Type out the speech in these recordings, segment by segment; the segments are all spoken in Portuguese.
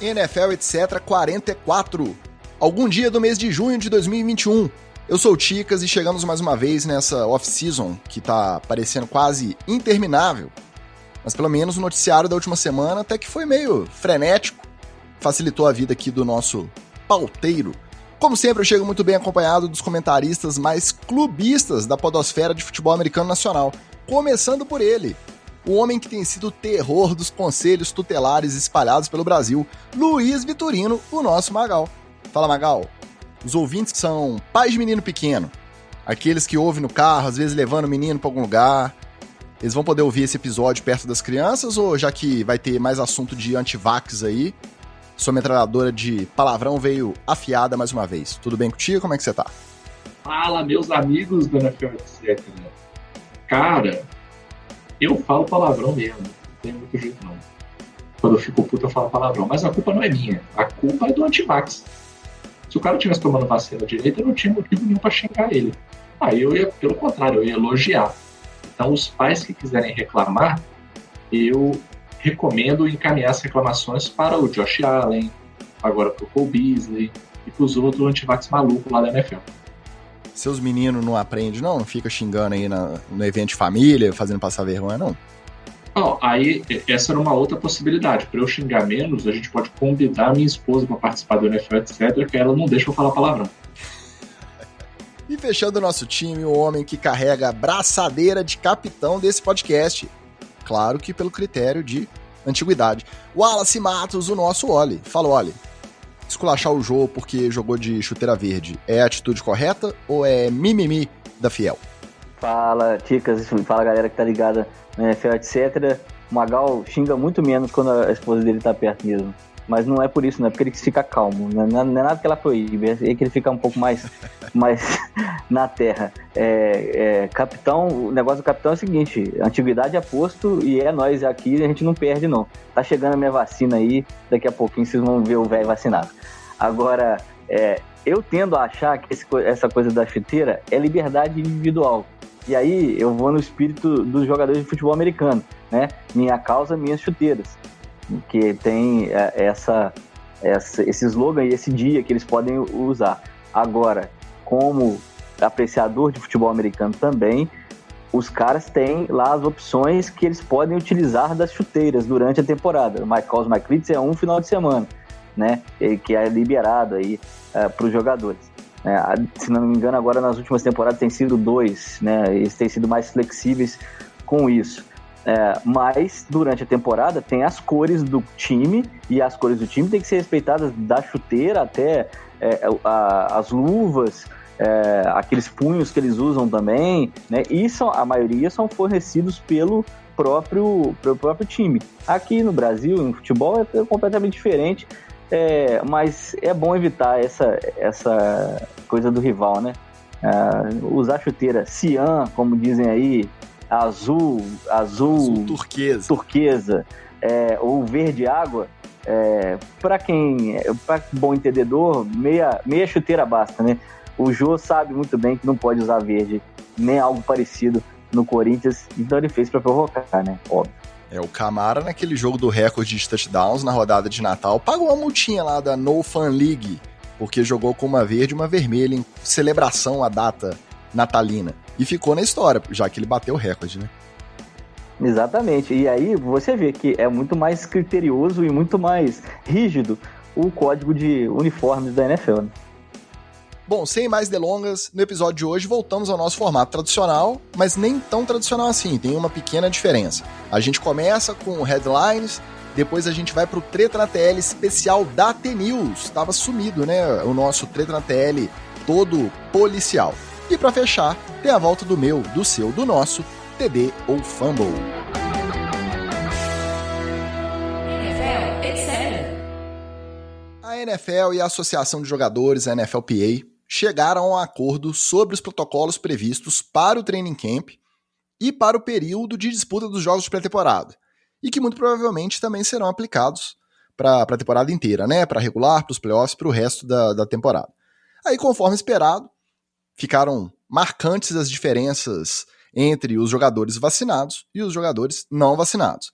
NFL Etc 44. Algum dia do mês de junho de 2021. Eu sou o Ticas e chegamos mais uma vez nessa off-season que tá parecendo quase interminável. Mas pelo menos o noticiário da última semana até que foi meio frenético. Facilitou a vida aqui do nosso pauteiro. Como sempre, eu chego muito bem acompanhado dos comentaristas mais clubistas da podosfera de futebol americano nacional. Começando por ele, o homem que tem sido o terror dos conselhos tutelares espalhados pelo Brasil, Luiz Vitorino, o nosso Magal. Fala, Magal. Os ouvintes que são pais de menino pequeno, aqueles que ouvem no carro, às vezes levando o menino para algum lugar, eles vão poder ouvir esse episódio perto das crianças ou já que vai ter mais assunto de antivax aí, sua metralhadora de palavrão veio afiada mais uma vez. Tudo bem contigo? Como é que você tá? Fala, meus amigos do NFL Etc. Cara, eu falo palavrão mesmo, não tem muito jeito não. Quando eu fico puto eu falo palavrão, mas a culpa não é minha, a culpa é do antivax. Se o cara tivesse tomando vacina direito, eu não tinha motivo nenhum pra xingar ele. Aí eu ia, pelo contrário, eu ia elogiar. Então os pais que quiserem reclamar, eu recomendo encaminhar as reclamações para o Josh Allen, agora para o Cole Beasley e para os outros antivax malucos lá da NFL. Seus meninos não aprendem, não? Não fica xingando aí no evento de família, fazendo passar vergonha, não? Não, aí essa era uma outra possibilidade. Para eu xingar menos, a gente pode convidar a minha esposa para participar do NFL, etc., que ela não deixa eu falar palavrão. E fechando o nosso time, o homem que carrega a braçadeira de capitão desse podcast. Claro que pelo critério de antiguidade. Wallace Matos, o nosso Oli. Fala, Oli. Esculachar o jogo porque jogou de chuteira verde é a atitude correta ou é mimimi da Fiel? Fala, Ticas, fala galera que tá ligada no NFL, etc. O Magal xinga muito menos quando a esposa dele tá perto mesmo. Mas não é por isso, não é porque ele fica calmo. Não é nada que ela proíbe, é que ele fica um pouco mais na terra. Capitão, o negócio do capitão é o seguinte: antiguidade é posto e é nós aqui, a gente não perde não. Tá chegando a minha vacina aí, daqui a pouquinho vocês vão ver o velho vacinado. Agora, eu tendo a achar que essa coisa da chuteira é liberdade individual. E aí eu vou no espírito dos jogadores de futebol americano, né? Minha causa, minhas chuteiras. Que tem esse slogan e esse dia que eles podem usar. Agora, como apreciador de futebol americano também, os caras têm lá as opções que eles podem utilizar das chuteiras durante a temporada. O My Calls, My Cleats é um final de semana, né? Que é liberado aí para os jogadores. Se não me engano, agora nas últimas temporadas tem sido 2, né? Eles têm sido mais flexíveis com isso. Mas durante a temporada tem as cores do time e as cores do time têm que ser respeitadas da chuteira até as luvas, aqueles punhos que eles usam também, né? E a maioria são fornecidos pelo próprio time. Aqui no Brasil, no futebol, é completamente diferente, mas é bom evitar essa coisa do rival, né? Usar chuteira cian, como dizem aí, azul turquesa, ou verde água, para bom entendedor, meia chuteira basta, né? O Jô sabe muito bem que não pode usar verde, nem algo parecido no Corinthians, então ele fez para provocar, né? Óbvio. O Camara, naquele jogo do recorde de touchdowns na rodada de Natal, pagou uma multinha lá da No Fan League, porque jogou com uma verde e uma vermelha em celebração à data natalina. E ficou na história, já que ele bateu o recorde, né? Exatamente. E aí você vê que é muito mais criterioso e muito mais rígido o código de uniformes da NFL, né? Bom, sem mais delongas, no episódio de hoje voltamos ao nosso formato tradicional, mas nem tão tradicional assim, tem uma pequena diferença. A gente começa com headlines, depois a gente vai pro Treta na TL especial da T-News. Tava sumido, né, o nosso Treta na TL todo policial. E pra fechar, tem a volta do meu, do seu, do nosso TD ou Fumble. A NFL e a Associação de Jogadores, a NFLPA, chegaram a um acordo sobre os protocolos previstos para o training camp e para o período de disputa dos jogos de pré-temporada, e que muito provavelmente também serão aplicados para a temporada inteira, né? Para regular, para os playoffs, para o resto da temporada. Aí, conforme esperado, ficaram marcantes as diferenças entre os jogadores vacinados e os jogadores não vacinados.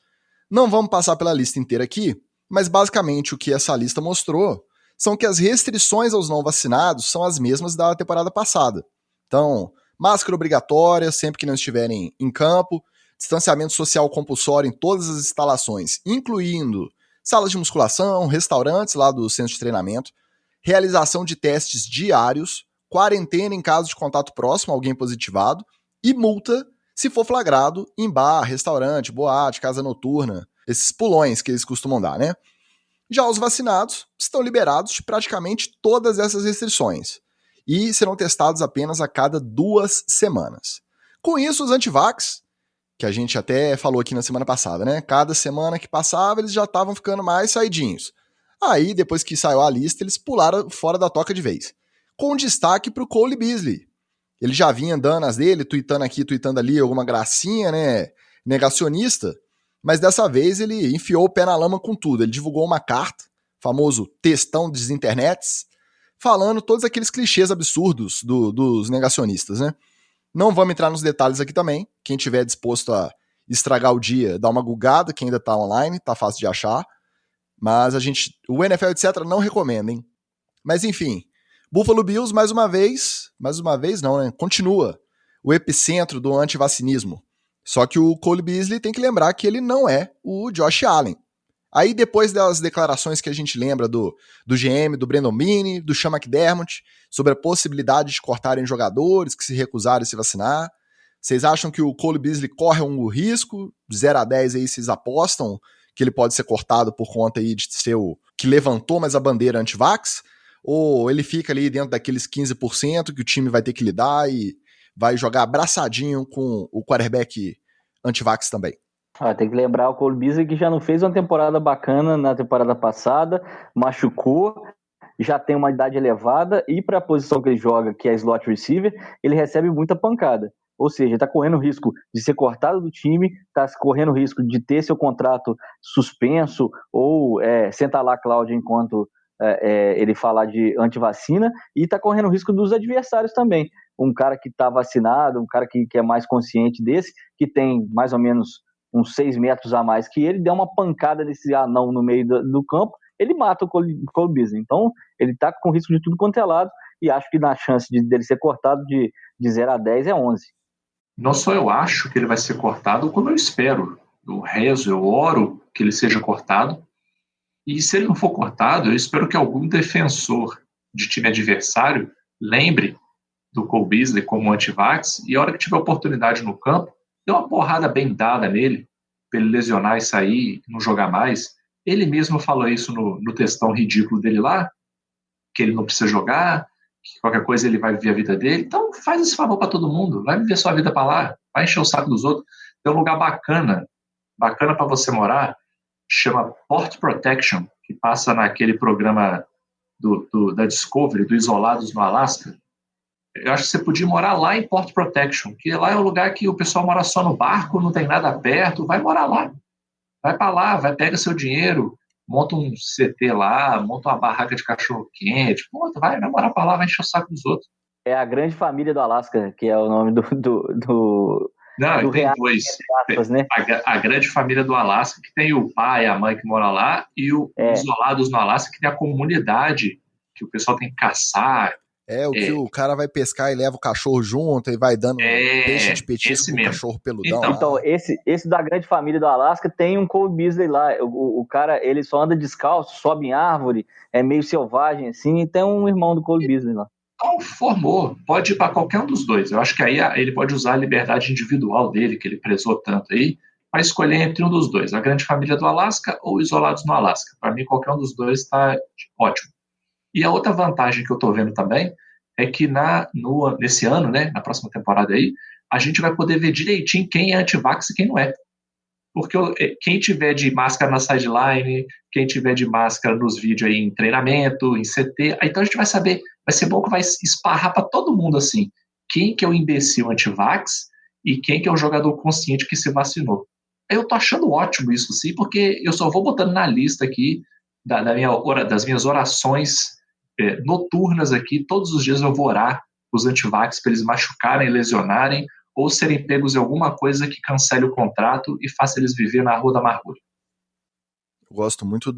Não vamos passar pela lista inteira aqui, Mas basicamente o que essa lista mostrou são que as restrições aos não vacinados são as mesmas da temporada passada. Então, máscara obrigatória sempre que não estiverem em campo, distanciamento social compulsório em todas as instalações, incluindo salas de musculação, restaurantes lá do centro de treinamento, realização de testes diários, quarentena em caso de contato próximo a alguém positivado e multa se for flagrado em bar, restaurante, boate, casa noturna, esses pulões que eles costumam dar, né? Já os vacinados estão liberados de praticamente todas essas restrições e serão testados apenas a cada 2 semanas. Com isso, os antivax, que a gente até falou aqui na semana passada, né? Cada semana que passava, eles já estavam ficando mais saidinhos. Aí, depois que saiu a lista, eles pularam fora da toca de vez. Com destaque para o Cole Beasley. Ele já vinha andando as dele, tweetando aqui, tweetando ali, alguma gracinha, né? Negacionista. Mas dessa vez ele enfiou o pé na lama com tudo. Ele divulgou uma carta, famoso textão das internets, falando todos aqueles clichês absurdos dos negacionistas, né? Não vamos entrar nos detalhes aqui também. Quem tiver disposto a estragar o dia, dá uma gugada, que ainda tá online, tá fácil de achar. Mas o NFL, etc., não recomenda, hein? Mas enfim, Buffalo Bills, mais uma vez não, né? Continua o epicentro do antivacinismo. Só que o Cole Beasley tem que lembrar que ele não é o Josh Allen. Aí depois das declarações que a gente lembra do GM, do Brandon Beane, do Sean McDermott, sobre a possibilidade de cortarem jogadores que se recusaram a se vacinar, vocês acham que o Cole Beasley corre um risco? De 0 a 10 aí vocês apostam que ele pode ser cortado por conta aí de ser o que levantou mais a bandeira anti-vax? Ou ele fica ali dentro daqueles 15% que o time vai ter que lidar e vai jogar abraçadinho com o quarterback anti-vax também? Tem que lembrar o Cole Beasley que já não fez uma temporada bacana na temporada passada, machucou, já tem uma idade elevada e para a posição que ele joga, que é slot receiver, ele recebe muita pancada. Ou seja, está correndo risco de ser cortado do time, está correndo risco de ter seu contrato suspenso ou senta lá, Cláudio, enquanto ele falar de antivacina, e está correndo risco dos adversários também. Um cara que está vacinado, um cara que é mais consciente desse, que tem mais ou menos uns 6 metros a mais que ele, der uma pancada nesse anão no meio do campo, ele mata o Cole Beasley. Então, ele está com risco de tudo quanto é lado, e acho que na chance dele ser cortado de 0 a 10 é 11. Não só eu acho que ele vai ser cortado, como eu espero. Eu rezo, eu oro que ele seja cortado. E se ele não for cortado, eu espero que algum defensor de time adversário lembre do Cole Beasley como anti-vax e a hora que tiver oportunidade no campo, dê uma porrada bem dada nele, para ele lesionar e sair e não jogar mais. Ele mesmo falou isso no textão ridículo dele lá, que ele não precisa jogar, que qualquer coisa ele vai viver a vida dele. Então faz esse favor para todo mundo, vai viver sua vida para lá, vai encher o saco dos outros. Tem um lugar bacana para você morar, chama Port Protection, que passa naquele programa da Discovery, do Isolados no Alasca. Eu acho que você podia morar lá em Port Protection, que lá é um lugar que o pessoal mora só no barco, não tem nada perto, vai morar lá. Vai para lá, pega seu dinheiro, monta um CT lá, monta uma barraca de cachorro-quente, vai morar para lá, vai encher o saco dos outros. É a Grande Família do Alasca, que é o nome do Não, tem dois. Aspas, né? A Grande Família do Alasca, que tem o pai e a mãe que moram lá, e os Isolados no Alasca, que tem a comunidade, que o pessoal tem que caçar. Que o cara vai pescar e leva o cachorro junto e vai dando peixe de petisco com o cachorro peludão. Então esse da Grande Família do Alasca tem um Cole Beasley lá. O cara, ele só anda descalço, sobe em árvore, é meio selvagem assim, e tem um irmão do Cole Beasley lá. Então, formou. Pode ir para qualquer um dos dois. Eu acho que aí ele pode usar a liberdade individual dele, que ele prezou tanto aí, para escolher entre um dos dois, a Grande Família do Alasca ou Isolados no Alasca. Para mim, qualquer um dos dois está ótimo. E a outra vantagem que eu estou vendo também é que nesse ano, né, na próxima temporada aí, a gente vai poder ver direitinho quem é anti-vax e quem não é. Porque quem tiver de máscara na sideline, quem tiver de máscara nos vídeos aí em treinamento, em CT, então a gente vai saber, vai ser bom que vai esparrar para todo mundo assim, quem que é o imbecil anti-vax e quem que é o jogador consciente que se vacinou. Eu tô achando ótimo isso, sim, porque eu só vou botando na lista aqui das minhas orações noturnas aqui, todos os dias eu vou orar os antivax para eles machucarem, lesionarem ou serem pegos em alguma coisa que cancele o contrato e faça eles viver na rua da amargura. Eu gosto muito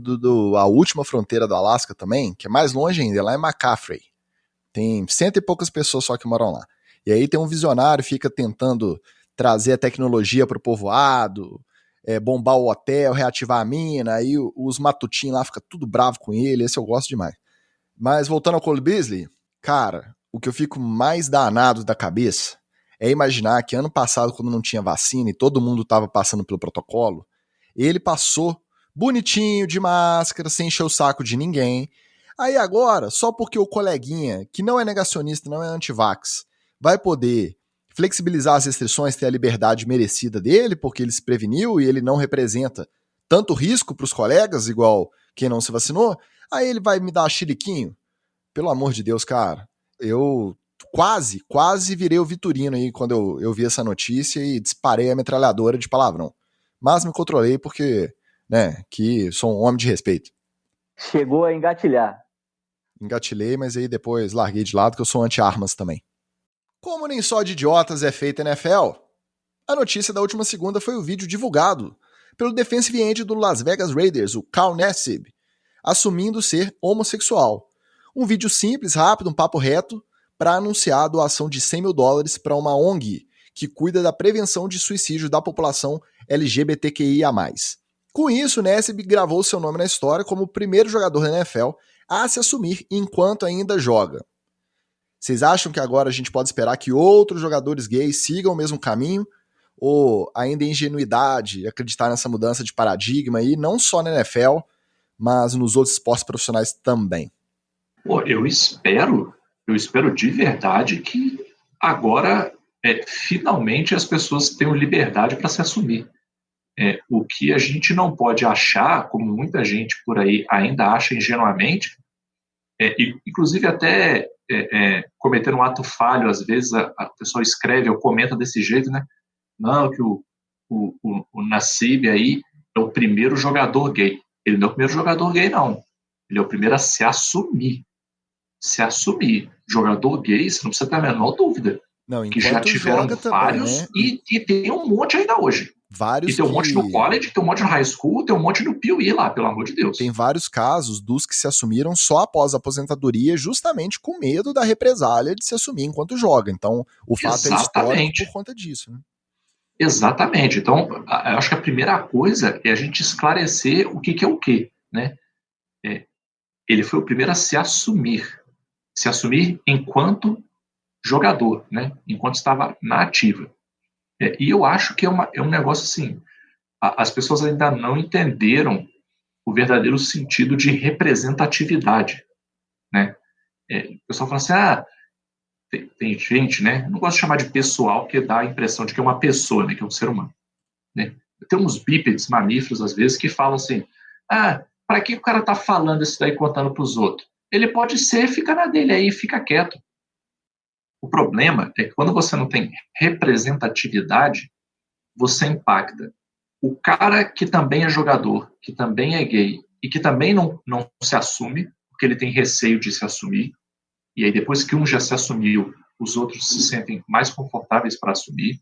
a última fronteira do Alasca também, que é mais longe ainda, lá é McCaffrey. Tem 100 e poucas pessoas só que moram lá. E aí tem um visionário que fica tentando trazer a tecnologia para o povoado, bombar o hotel, reativar a mina, aí os matutinhos lá ficam tudo bravo com ele, esse eu gosto demais. Mas voltando ao Cole Beasley, cara, o que eu fico mais danado da cabeça é imaginar que ano passado, quando não tinha vacina e todo mundo estava passando pelo protocolo, ele passou bonitinho, de máscara, sem encher o saco de ninguém. Aí agora, só porque o coleguinha, que não é negacionista, não é anti-vax, vai poder flexibilizar as restrições, ter a liberdade merecida dele, porque ele se preveniu e ele não representa tanto risco para os colegas, igual quem não se vacinou, aí ele vai me dar chiliquinho? Pelo amor de Deus, cara. Eu quase virei o Vitorino aí quando eu vi essa notícia e disparei a metralhadora de palavrão. Mas me controlei porque, né, que sou um homem de respeito. Chegou a engatilhar. Engatilhei, mas aí depois larguei de lado que eu sou anti-armas também. Como nem só de idiotas é feita a NFL, a notícia da última segunda foi o vídeo divulgado pelo defensive end do Las Vegas Raiders, o Carl Nassib, assumindo ser homossexual. Um vídeo simples, rápido, um papo reto, para anunciar a doação de $100 mil para uma ONG que cuida da prevenção de suicídio da população LGBTQIA+. Com isso, Nassib gravou seu nome na história como o primeiro jogador da NFL a se assumir enquanto ainda joga. Vocês acham que agora a gente pode esperar que outros jogadores gays sigam o mesmo caminho? Ou ainda é ingenuidade acreditar nessa mudança de paradigma aí, não só na NFL, mas nos outros esportes profissionais também? Pô, eu espero de verdade que agora finalmente as pessoas tenham liberdade para se assumir. O que a gente não pode achar, como muita gente por aí ainda acha ingenuamente, inclusive até cometendo um ato falho, às vezes a pessoa escreve ou comenta desse jeito, né? Não, que o Nassib aí é o primeiro jogador gay. Ele não é o primeiro jogador gay, não. Ele é o primeiro a se assumir. Se assumir. Jogador gay, você não precisa ter a menor dúvida. Não, que já tiveram vários também, né? e tem um monte ainda hoje. Vários e tem um monte no college, tem um monte no high school, tem um monte no PUI lá, pelo amor de Deus. Tem vários casos dos que se assumiram só após a aposentadoria, justamente com medo da represália de se assumir enquanto joga. Então, o fato é histórico por conta disso, né? Exatamente. Então, eu acho que a primeira coisa é a gente esclarecer o que é o quê, né? Ele foi o primeiro a se assumir enquanto jogador, né? Enquanto estava na ativa. E eu acho que é um negócio assim, as pessoas ainda não entenderam o verdadeiro sentido de representatividade, né? O pessoal fala assim, tem gente, né? Não gosto de chamar de pessoal, porque dá a impressão de que é uma pessoa, né? Que é um ser humano, né? Tem uns bípedes mamíferos, às vezes, que falam assim, para que o cara tá falando isso daí contando pros outros? Ele pode ser, fica na dele aí, fica quieto. O problema é que quando você não tem representatividade, você impacta o cara que também é jogador, que também é gay e que também não se assume, porque ele tem receio de se assumir, e aí depois que um já se assumiu, os outros se sentem mais confortáveis para assumir.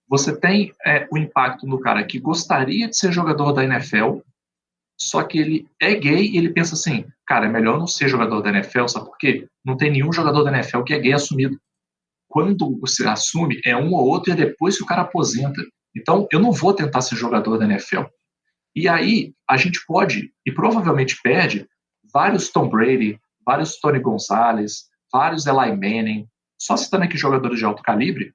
Você tem o impacto no cara que gostaria de ser jogador da NFL, só que ele é gay e ele pensa assim, cara, é melhor não ser jogador da NFL, sabe por quê? Não tem nenhum jogador da NFL que é gay assumido. Quando você assume, é um ou outro e é depois que o cara aposenta. Então, eu não vou tentar ser jogador da NFL. E aí, a gente pode, e provavelmente perde, vários Tom Brady, vários Tony Gonzalez, vários Eli Manning, só citando aqui jogadores de alto calibre,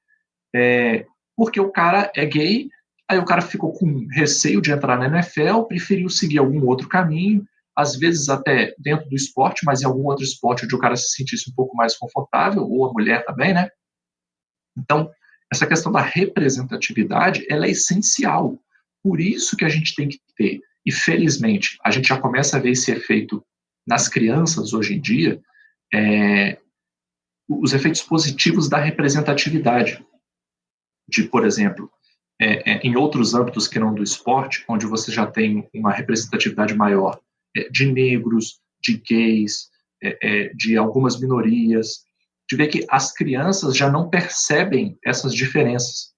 porque o cara é gay, aí o cara ficou com receio de entrar na NFL, preferiu seguir algum outro caminho, às vezes até dentro do esporte, mas em algum outro esporte onde o cara se sentisse um pouco mais confortável, ou a mulher também, né? Então, essa questão da representatividade, ela é essencial. Por isso que a gente tem que ter, e felizmente, a gente já começa a ver esse efeito nas crianças hoje em dia, os efeitos positivos da representatividade. De, por exemplo, em outros âmbitos que não do esporte, onde você já tem uma representatividade maior de negros, de gays, de algumas minorias, de ver que as crianças já não percebem essas diferenças.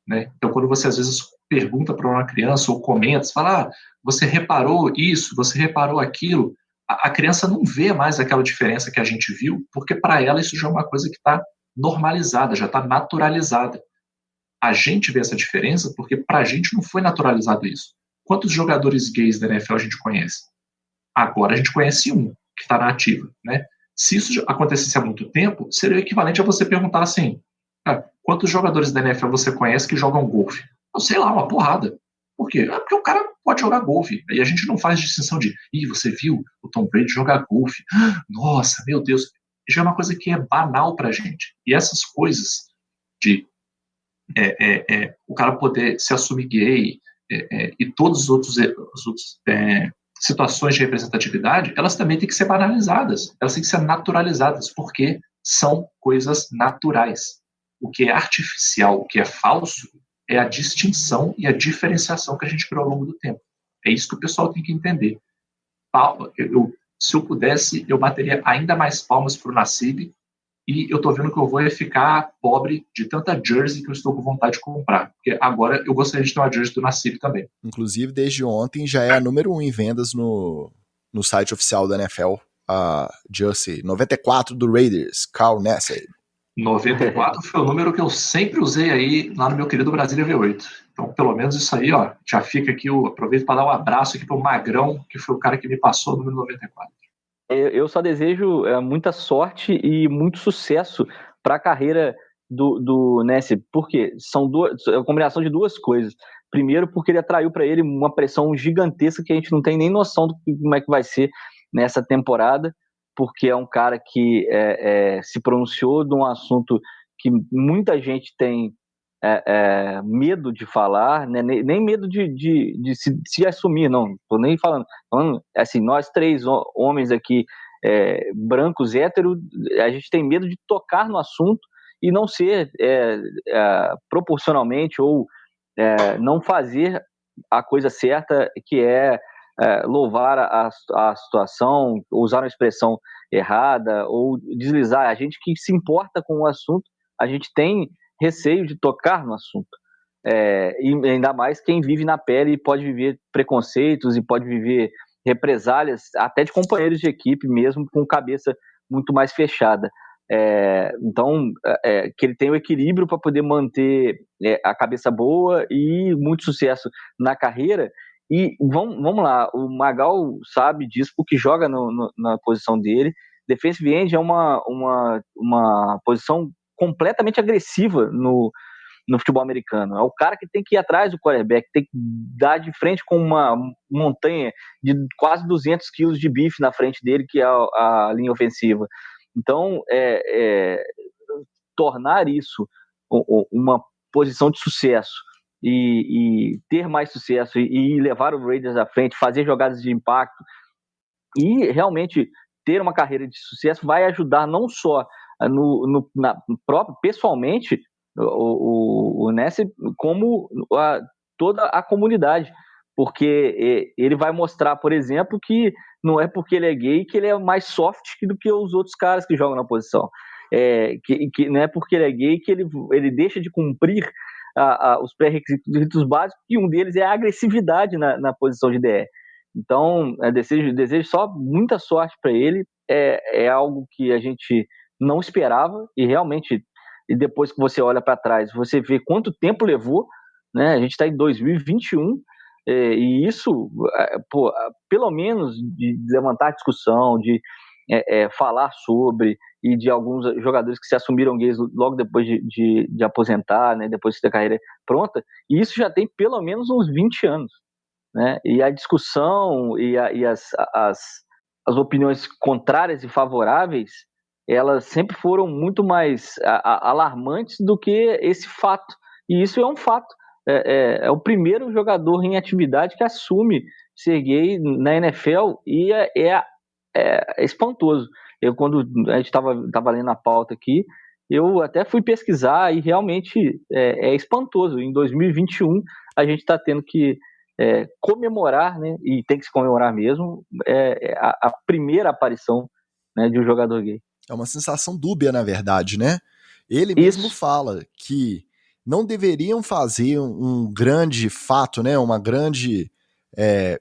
né? Então, quando você às vezes pergunta para uma criança ou comenta, você fala, você reparou isso, você reparou aquilo, a criança não vê mais aquela diferença que a gente viu, porque para ela isso já é uma coisa que está normalizada, já está naturalizada. A gente vê essa diferença porque para a gente não foi naturalizado isso. Quantos jogadores gays da NFL a gente conhece? Agora a gente conhece um que está na ativa, né? Se isso acontecesse há muito tempo, seria o equivalente a você perguntar assim, quantos jogadores da NFL você conhece que jogam golfe? Eu sei lá, uma porrada. Por quê? Porque o cara pode jogar golfe. E a gente não faz distinção de, você viu o Tom Brady jogar golfe? Nossa, meu Deus. Já é uma coisa que é banal pra gente. E essas coisas de o cara poder se assumir gay e todas as outras situações de representatividade, elas também têm que ser banalizadas, elas têm que ser naturalizadas, porque são coisas naturais. O que é artificial, o que é falso, é a distinção e a diferenciação que a gente criou ao longo do tempo. É isso que o pessoal tem que entender. Se eu pudesse, eu bateria ainda mais palmas para o Nassib, e eu tô vendo que eu vou ficar pobre de tanta jersey que eu estou com vontade de comprar. Porque agora eu gostaria de ter uma jersey do Nassib também. Inclusive, desde ontem já é a número 1 em vendas no site oficial da NFL, a jersey 94 do Raiders, Carl Nassib. 94 foi o número que eu sempre usei aí lá no meu querido Brasília V8. Então, pelo menos isso aí, ó, já fica aqui, eu aproveito para dar um abraço aqui pro Magrão, que foi o cara que me passou o número 94. Eu só desejo muita sorte e muito sucesso para a carreira do Nassib, porque é uma combinação de duas coisas. Primeiro, porque ele atraiu para ele uma pressão gigantesca que a gente não tem nem noção de como é que vai ser nessa temporada, porque é um cara que se pronunciou de um assunto que muita gente tem medo de falar, né? Nem medo de se assumir, não estou nem falando assim, nós três homens aqui, brancos, héteros, a gente tem medo de tocar no assunto e não ser proporcionalmente ou não fazer a coisa certa, que é louvar a situação, usar uma expressão errada ou deslizar. A gente que se importa com o assunto, a gente tem receio de tocar no assunto. E ainda mais quem vive na pele e pode viver preconceitos e pode viver represálias, até de companheiros de equipe mesmo, com cabeça muito mais fechada. Então, que ele tenha o equilíbrio para poder manter a cabeça boa e muito sucesso na carreira. E vamos lá, o Magal sabe disso porque joga na posição dele. Defensive end é uma posição completamente agressiva no futebol americano. É o cara que tem que ir atrás do quarterback, tem que dar de frente com uma montanha de quase 200 quilos de bife na frente dele, que é a linha ofensiva. Então, tornar isso uma posição de sucesso e ter mais sucesso e levar o Raiders à frente, fazer jogadas de impacto e realmente ter uma carreira de sucesso vai ajudar não só pessoalmente o Nassib, como toda a comunidade, porque ele vai mostrar, por exemplo, que não é porque ele é gay que ele é mais soft do que os outros caras que jogam na posição, que não é porque ele é gay que ele deixa de cumprir os pré-requisitos básicos, e um deles é a agressividade na posição de DE. Então, desejo só muita sorte para ele. É algo que a gente não esperava, e realmente, e depois que você olha para trás, você vê quanto tempo levou, né? A gente está em 2021, e isso, pelo menos de levantar discussão, de falar sobre, e de alguns jogadores que se assumiram gays logo depois de aposentar, né? Depois de ter a carreira pronta, e isso já tem pelo menos uns 20 anos. Né? E a discussão e as opiniões contrárias e favoráveis, elas sempre foram muito mais alarmantes do que esse fato. E isso é um fato. É o primeiro jogador em atividade que assume ser gay na NFL, e é espantoso. Quando a gente estava lendo a pauta aqui, eu até fui pesquisar e realmente é espantoso. Em 2021, a gente está tendo que comemorar, né, e tem que se comemorar mesmo, a primeira aparição, né, de um jogador gay. É uma sensação dúbia, na verdade, né? Ele mesmo fala que não deveriam fazer um grande fato, né?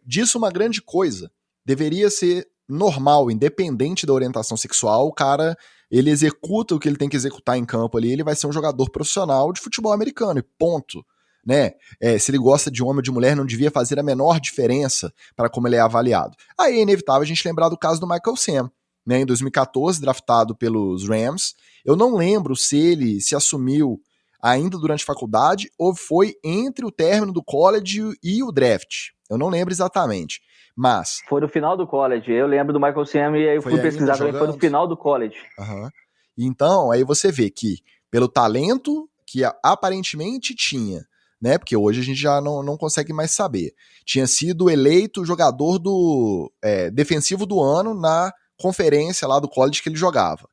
Disso uma grande coisa. Deveria ser normal, independente da orientação sexual, o cara, ele executa o que ele tem que executar em campo ali, ele vai ser um jogador profissional de futebol americano, e ponto. Né? Se ele gosta de homem ou de mulher, não devia fazer a menor diferença para como ele é avaliado. Aí é inevitável a gente lembrar do caso do Michael Sam, né? Em 2014, draftado pelos Rams. Eu não lembro se ele se assumiu ainda durante a faculdade ou foi entre o término do college e o draft. Eu não lembro exatamente. Mas foi no final do college. Eu lembro do Michael Sam e aí eu fui pesquisar também, foi no final do college. Uhum. Então, aí você vê que pelo talento que aparentemente tinha, né? Porque hoje a gente já não consegue mais saber. Tinha sido eleito jogador do defensivo do ano na conferência lá do college que ele jogava.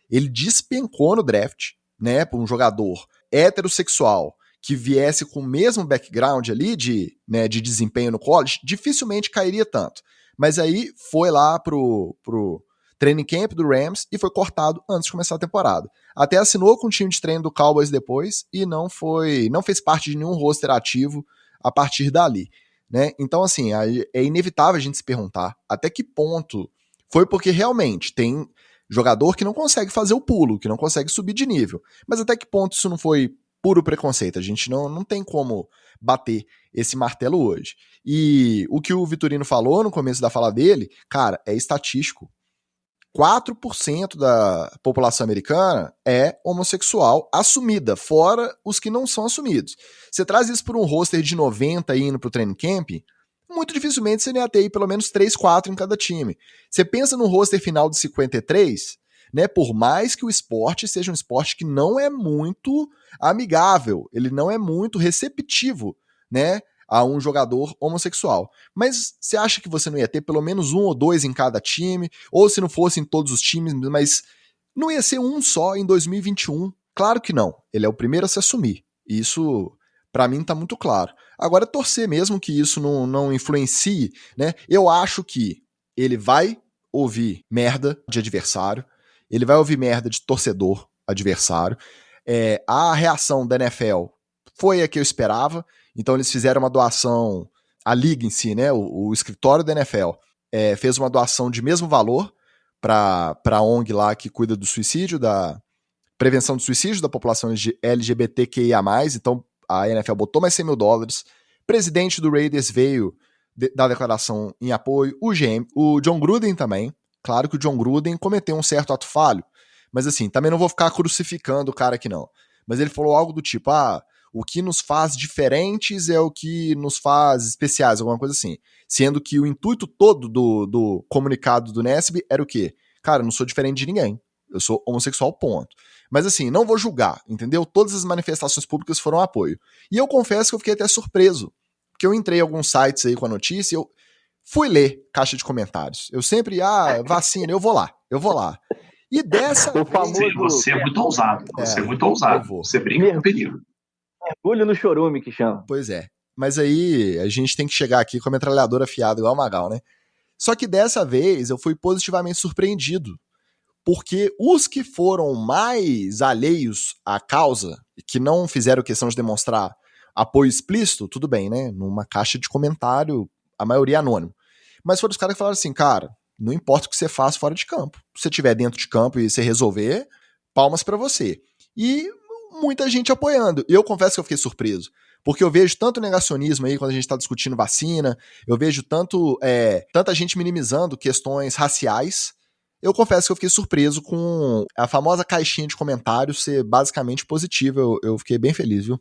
Ele despencou no draft, né? Por um jogador heterossexual que viesse com o mesmo background ali de desempenho no college, dificilmente cairia tanto. Mas aí foi lá pro training camp do Rams e foi cortado antes de começar a temporada. Até assinou com o time de treino do Cowboys depois e não fez parte de nenhum roster ativo a partir dali. Né? Então, assim, é inevitável a gente se perguntar até que ponto foi, porque realmente tem jogador que não consegue fazer o pulo, que não consegue subir de nível. Mas até que ponto isso não foi puro preconceito? A gente não tem como bater esse martelo hoje. E o que o Vitorino falou no começo da fala dele, cara, é estatístico. 4% da população americana é homossexual assumida, fora os que não são assumidos. Você traz isso por um roster de 90 indo pro training camp, muito dificilmente você ia ter aí pelo menos 3, 4 em cada time. Você pensa no roster final de 53, né, por mais que o esporte seja um esporte que não é muito amigável, ele não é muito receptivo, né, a um jogador homossexual. Mas você acha que você não ia ter pelo menos 1 ou 2 em cada time, ou se não fosse em todos os times, mas não ia ser um só em 2021? Claro que não. Ele é o primeiro a se assumir. Isso, pra mim, tá muito claro. Agora, torcer mesmo que isso não influencie, né? Eu acho que ele vai ouvir merda de adversário, ele vai ouvir merda de torcedor adversário. A reação da NFL foi a que eu esperava. Então eles fizeram uma doação, a liga em si, né, o escritório da NFL, fez uma doação de mesmo valor para a ONG lá que cuida do suicídio, da prevenção do suicídio da população LGBTQIA+, então a NFL botou mais $100 mil, presidente do Raiders veio dar declaração em apoio, o John Gruden também, claro que o John Gruden cometeu um certo ato falho, mas assim, também não vou ficar crucificando o cara aqui não, mas ele falou algo do tipo, o que nos faz diferentes é o que nos faz especiais, alguma coisa assim. Sendo que o intuito todo do comunicado do Nesby era o quê? Cara, eu não sou diferente de ninguém. Eu sou homossexual, ponto. Mas assim, não vou julgar, entendeu? Todas as manifestações públicas foram apoio. E eu confesso que eu fiquei até surpreso. Porque eu entrei em alguns sites aí com a notícia e eu fui ler caixa de comentários. Eu sempre, vacina, eu vou lá. E dessa vez... Você é muito ousado. Você é muito ousado. Você brinca com perigo. Mergulho no chorume, que chama. Pois é. Mas aí a gente tem que chegar aqui com a metralhadora afiada, igual o Magal, né? Só que dessa vez eu fui positivamente surpreendido. Porque os que foram mais alheios à causa, e que não fizeram questão de demonstrar apoio explícito, tudo bem, né? Numa caixa de comentário, a maioria anônimo. Mas foram os caras que falaram assim, cara, não importa o que você faça fora de campo. Se você estiver dentro de campo e você resolver, palmas pra você. E muita gente apoiando. Eu confesso que eu fiquei surpreso, porque eu vejo tanto negacionismo aí quando a gente tá discutindo vacina, eu vejo tanta gente minimizando questões raciais. Eu confesso que eu fiquei surpreso com a famosa caixinha de comentários ser basicamente positiva. Eu fiquei bem feliz, viu?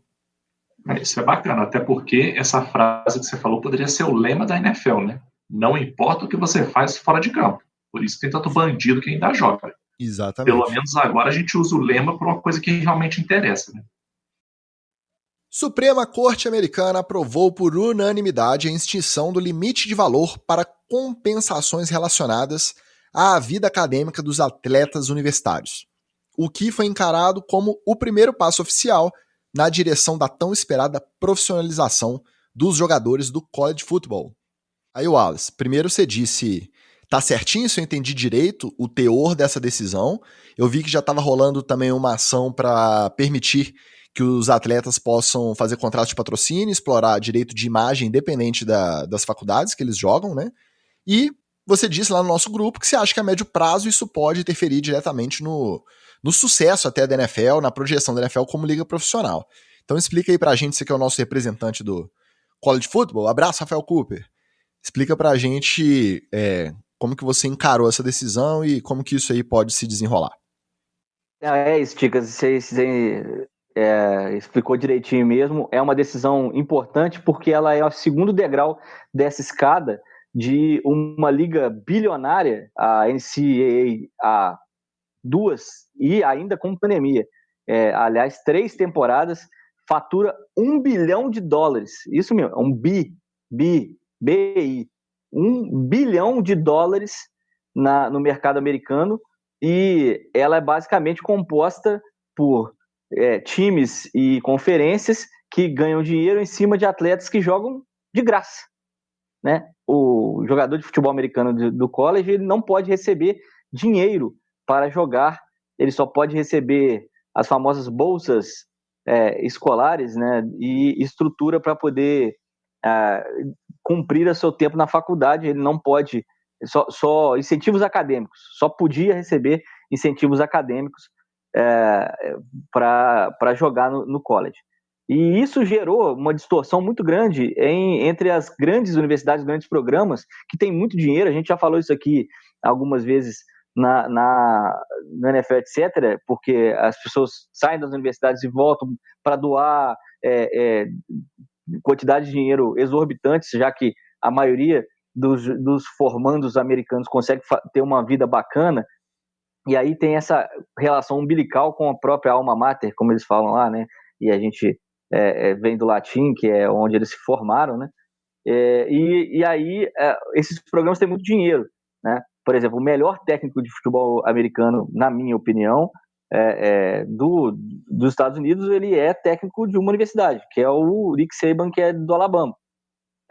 Isso é bacana, até porque essa frase que você falou poderia ser o lema da NFL, né? Não importa o que você faz fora de campo. Por isso tem tanto bandido que ainda joga. Exatamente. Pelo menos agora a gente usa o lema para uma coisa que realmente interessa, né? Suprema Corte Americana aprovou por unanimidade a extinção do limite de valor para compensações relacionadas à vida acadêmica dos atletas universitários, o que foi encarado como o primeiro passo oficial na direção da tão esperada profissionalização dos jogadores do college football. Aí, Wallace, primeiro você disse... Tá certinho, se eu entendi direito o teor dessa decisão. Eu vi que já estava rolando também uma ação para permitir que os atletas possam fazer contratos de patrocínio, explorar direito de imagem independente das faculdades que eles jogam, né? E você disse lá no nosso grupo que você acha que a médio prazo isso pode interferir diretamente no sucesso até da NFL, na projeção da NFL como liga profissional. Então explica aí pra gente, você que é o nosso representante do college football. Abraço, Rafael Cooper. Explica pra gente como que você encarou essa decisão e como que isso aí pode se desenrolar. É isso, Ticas, você explicou direitinho mesmo. É uma decisão importante porque ela é o segundo degrau dessa escada de uma liga bilionária, a NCAA, há 2 e ainda com pandemia. Aliás, 3 temporadas, fatura $1 bilhão. Isso mesmo, um BI. $1 bilhão no mercado americano, e ela é basicamente composta por times e conferências que ganham dinheiro em cima de atletas que jogam de graça, né? O jogador de futebol americano do college, ele não pode receber dinheiro para jogar, ele só pode receber as famosas bolsas escolares, né? E estrutura para poder cumprir o seu tempo na faculdade. Ele não pode, só incentivos acadêmicos, só podia receber incentivos acadêmicos para jogar no college. E isso gerou uma distorção muito grande entre as grandes universidades, grandes programas, que têm muito dinheiro. A gente já falou isso aqui algumas vezes na NFL, etc., porque as pessoas saem das universidades e voltam para doar quantidade de dinheiro exorbitantes, já que a maioria dos formandos americanos consegue ter uma vida bacana. E aí tem essa relação umbilical com a própria alma mater, como eles falam lá, né? E a gente vem do latim, que é onde eles se formaram, né? E aí esses programas têm muito dinheiro, né? Por exemplo, o melhor técnico de futebol americano, na minha opinião, dos Estados Unidos, ele é técnico de uma universidade, que é o Nick Saban, que é do Alabama.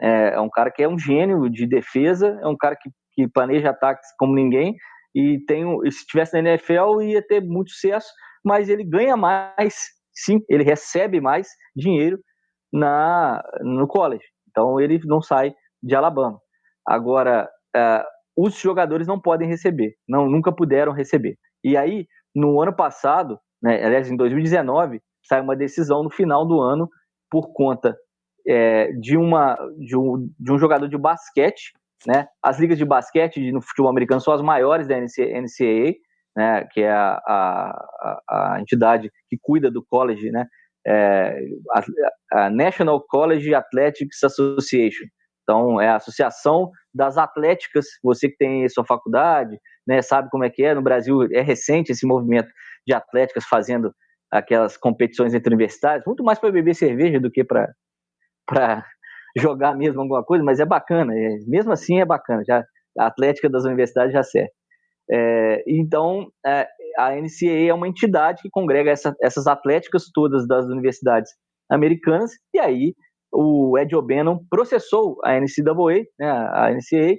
É um cara que é um gênio de defesa, é um cara que planeja ataques como ninguém, e se estivesse na NFL ia ter muito sucesso, mas ele ganha mais, sim, ele recebe mais dinheiro no college, então ele não sai de Alabama. Agora, os jogadores não podem receber, nunca puderam receber. E aí, no ano passado, né, aliás, em 2019, saiu uma decisão no final do ano por conta de um jogador de basquete, né? As ligas de basquete no futebol americano são as maiores da NCAA, né? Que é a entidade que cuida do college, né? A National College Athletics Association. Então, é a associação das atléticas. Você que tem sua faculdade, né, sabe como é que é. No Brasil é recente esse movimento de atléticas fazendo aquelas competições entre universidades, muito mais para beber cerveja do que para jogar mesmo alguma coisa, mas é bacana, mesmo assim é bacana, já, a atlética das universidades já serve. Então, a NCAA é uma entidade que congrega essas atléticas todas das universidades americanas, e aí o Ed O'Bannon processou a NCAA, né, a NCAA,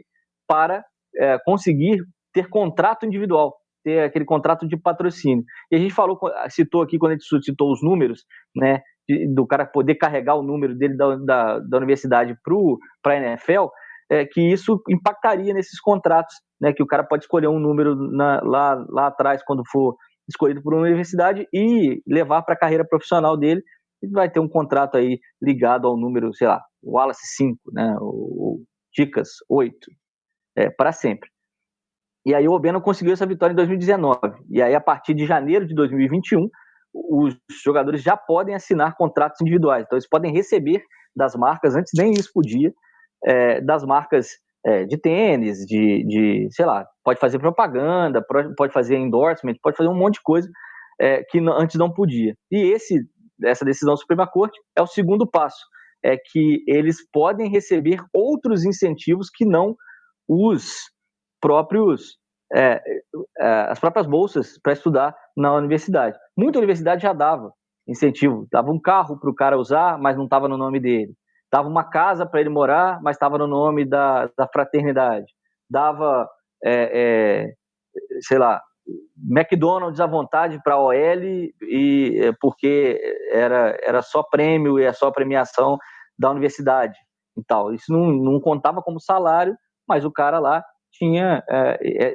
para conseguir ter contrato individual, ter aquele contrato de patrocínio. E a gente citou aqui, quando a gente citou os números, né, do cara poder carregar o número dele da universidade para a NFL, que isso impactaria nesses contratos, né, que o cara pode escolher um número lá atrás, quando for escolhido por uma universidade, e levar para a carreira profissional dele. Ele vai ter um contrato aí ligado ao número, sei lá, o Wallace 5, né, o Ticas 8, para sempre. E aí o O'Bannon conseguiu essa vitória em 2019. E aí, a partir de janeiro de 2021, os jogadores já podem assinar contratos individuais. Então, eles podem receber das marcas, antes nem isso podia, das marcas de tênis, sei lá, pode fazer propaganda, pode fazer endorsement, pode fazer um monte de coisa que antes não podia. E essa decisão da Suprema Corte é o segundo passo, é que eles podem receber outros incentivos que não os próprios as próprias bolsas para estudar na universidade. Muita universidade já dava incentivo, dava um carro para o cara usar, mas não estava no nome dele, dava uma casa para ele morar, mas estava no nome da fraternidade, dava sei lá, McDonald's à vontade para a OL, porque era só prêmio e é só premiação da universidade e tal. Isso não contava como salário, mas o cara lá tinha